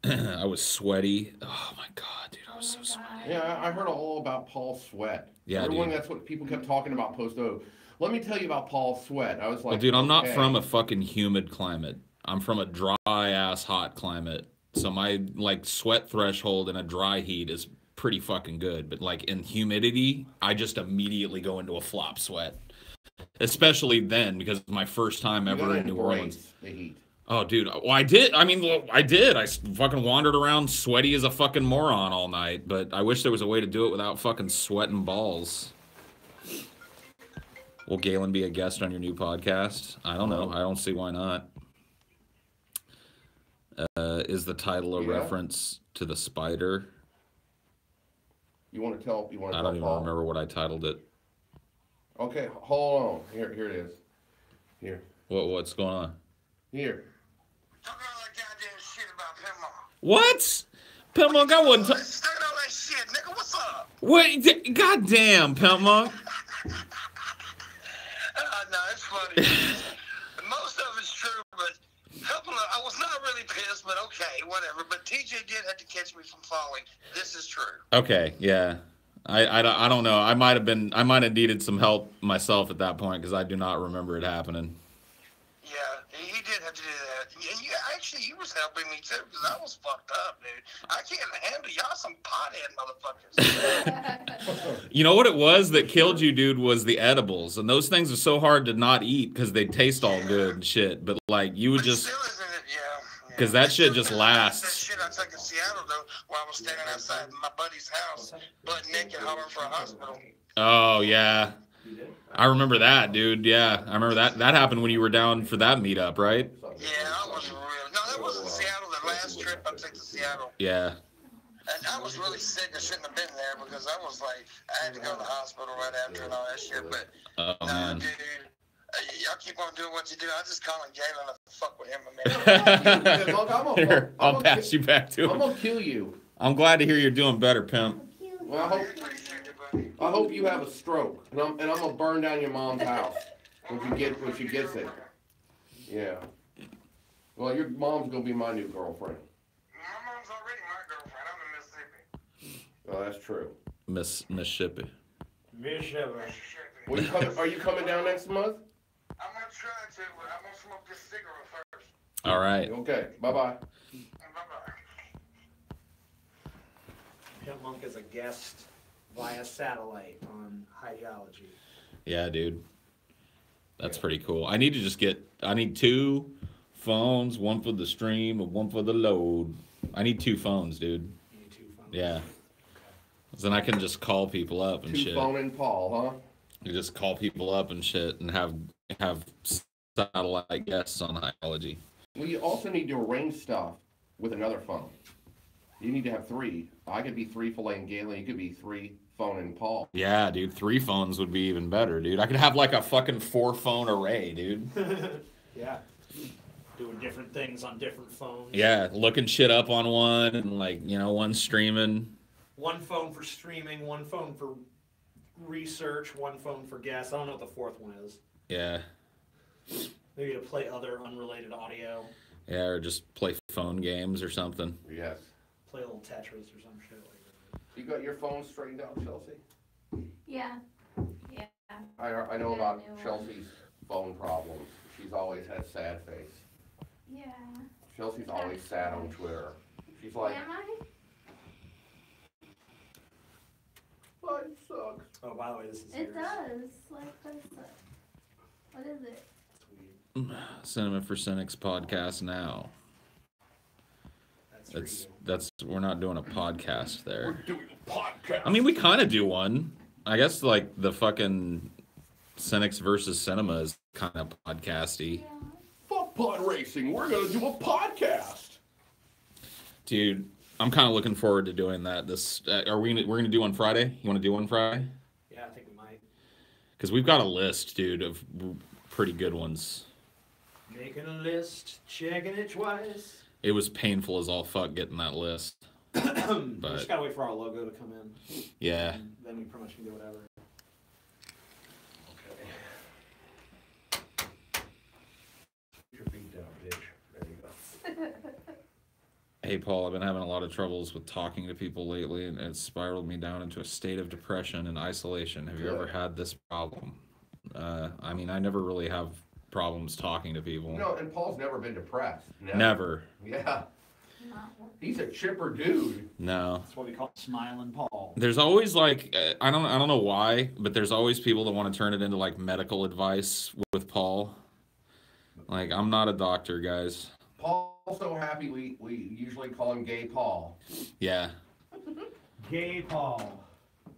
I was sweaty. Oh my god, dude, I was so sweaty. Yeah, I heard all about Paul Sweat. Yeah, Everyone, dude. that's what people kept talking about post-O. Let me tell you about Paul Sweat. I was like, Well, dude, I'm not okay. from a fucking humid climate. I'm from a dry ass hot climate. So my like sweat threshold in a dry heat is pretty fucking good. But like in humidity, I just immediately go into a flop sweat. Especially then, because it's my first time You ever gotta in New Orleans. embrace the heat. Oh, dude. Well, I did. I mean, well, I did. I fucking wandered around sweaty as a fucking moron all night. But I wish there was a way to do it without fucking sweating balls. Will Galen be a guest on your new podcast? I don't know. I don't see why not. Is the title a Yeah. reference to the spider? You want to tell? You want to I tell don't even Paul? remember what I titled it. Okay, hold on. Here it is. Here. What's going on? Here. Talk all that goddamn shit about Pimp Monk. What? Pimp Monk, I wasn't. Stuck all that shit, nigga. What's up? Wait, goddamn, Pimp Monk. No, it's funny. Most of it's true, but I was not really pissed, but okay, whatever. But TJ did have to catch me from falling. This is true. Okay, yeah. I don't know. I might have needed some help myself at that point because I do not remember it happening. Yeah, he did have to do that. And you was helping me too, because I was fucked up, dude. I can't handle y'all some pothead motherfuckers. You know what it was that killed you, dude, was the edibles. And those things are so hard to not eat because they taste all good and shit. But like you would But it just, still isn't it, yeah. because that shit just That lasts. shit I took in Seattle, though, while I was standing outside my buddy's house, butt naked, hollering for a hospital. Oh yeah, I remember that, dude. Yeah, I remember that. That happened when you were down for that meetup, right? Yeah, I was real. No, that wasn't Seattle. The last trip I took to Seattle. Yeah. And I was really sick. I shouldn't have been there because I was like, I had to go to the hospital right after and all that shit. But, Oh man. dude, y'all keep on doing what you do. I just call him Galen to fuck with him a minute. Look, Here, I'll pass you back to I'm him. gonna kill you. I'm glad to hear you're doing better, pimp. Well, I hope you have a stroke, and I'm gonna burn down your mom's house when she gets it. Yeah. Well, your mom's gonna be my new girlfriend. My mom's already my girlfriend. I'm in Mississippi. Oh, that's true. Mississippi. Well, are you coming down next month? I'm gonna try to, but I'm gonna smoke this cigarette first. All right. Okay. Bye bye. Bye-bye. Pimp Monk is a guest via satellite on Highdeology. Yeah, dude. That's pretty cool. I need two phones, one for the stream and one for the load. I need two phones, dude. You need two phones. Yeah. Then I can just call people up and Two shit. phone and Paul, huh? You just call people up and shit and have satellite guests on Highdeology. Well, you also need to arrange stuff with another phone. You need to have 3. I could be 3 filleting Galen. You could be 3 phoning Paul. Yeah, dude, 3 phones would be even better, dude. I could have like a fucking 4-phone array, dude. Yeah. Doing different things on different phones. Yeah, looking shit up on one and like, you know, one streaming. One phone for streaming, one phone for research, one phone for guests. I don't know what the 4th one is. Yeah. Maybe to play other unrelated audio. Yeah, or just play phone games or something. Yes. Play a little Tetris or some shit like that. You got your phone straightened out, Chelsea? Yeah. Yeah. I know about Chelsea's phone problems. She's always had sad face. Yeah. Chelsea's always sad on Twitter. She's like, Am I? life sucks. Oh, by the way, this is It yours. does. Like, what is it? It's weird. Cinema for Cynics podcast now. That's for you. We're not doing a podcast We're there. doing a podcast. I mean, we kind of do one. I guess like the fucking Cynics versus Cinema is kind of podcasty. Yeah. Fuck pod racing. We're gonna do a podcast. Dude, I'm kind of looking forward to doing that. We're gonna do one Friday? You want to do one Friday? Yeah, I think we might. Because we've got a list, dude, of pretty good ones. Making a list, checking it twice. It was painful as all fuck getting that list. We But just gotta wait for our logo to come in. yeah, And then we pretty much can do whatever. Okay. Your feet down, bitch. There you go. hey Paul, I've been having a lot of troubles with talking to people lately, and it's spiraled me down into a state of depression and isolation. Have you ever had this problem? I mean, I never really have problems talking to people. No, and Paul's never been depressed. Never. Yeah. Not one. He's a chipper dude. No. That's what we call Smiling Paul. There's always like I don't know why, but there's always people that want to turn it into like medical advice with Paul. Like, I'm not a doctor, guys. Paul's so happy we usually call him Gay Paul. Yeah. Gay Paul.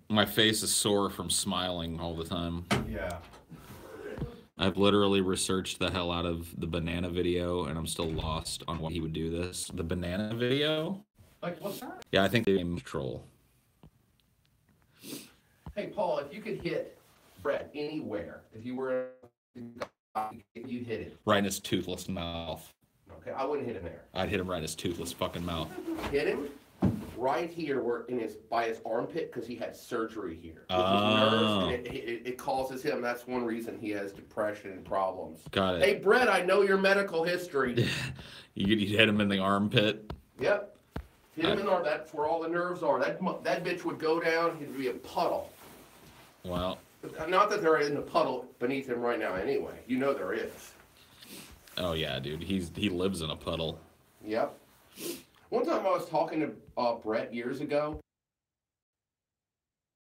My face is sore from smiling all the time. Yeah. I've literally researched the hell out of the banana video, and I'm still lost on why he would do this. The banana video? Like, what's that? Yeah, I think they aim troll. Hey, Paul, if you could hit Brett anywhere, if you were, if you hit it. Right in his toothless mouth. Okay, I wouldn't hit him there. I'd hit him right in his toothless fucking mouth. Hit him right here, where by his armpit, because he had surgery here. With his Oh. nerves, and it causes him. That's one reason he has depression and problems. Got it. Hey, Brett, I know your medical history. You hit him in the armpit. Yep. Hit him in the arm. That's where all the nerves are. That bitch would go down. He'd be a puddle. Wow. Not that there isn't a puddle beneath him right now. Anyway, you know there is. Oh yeah, dude. He lives in a puddle. Yep. One time I was talking to Brett years ago,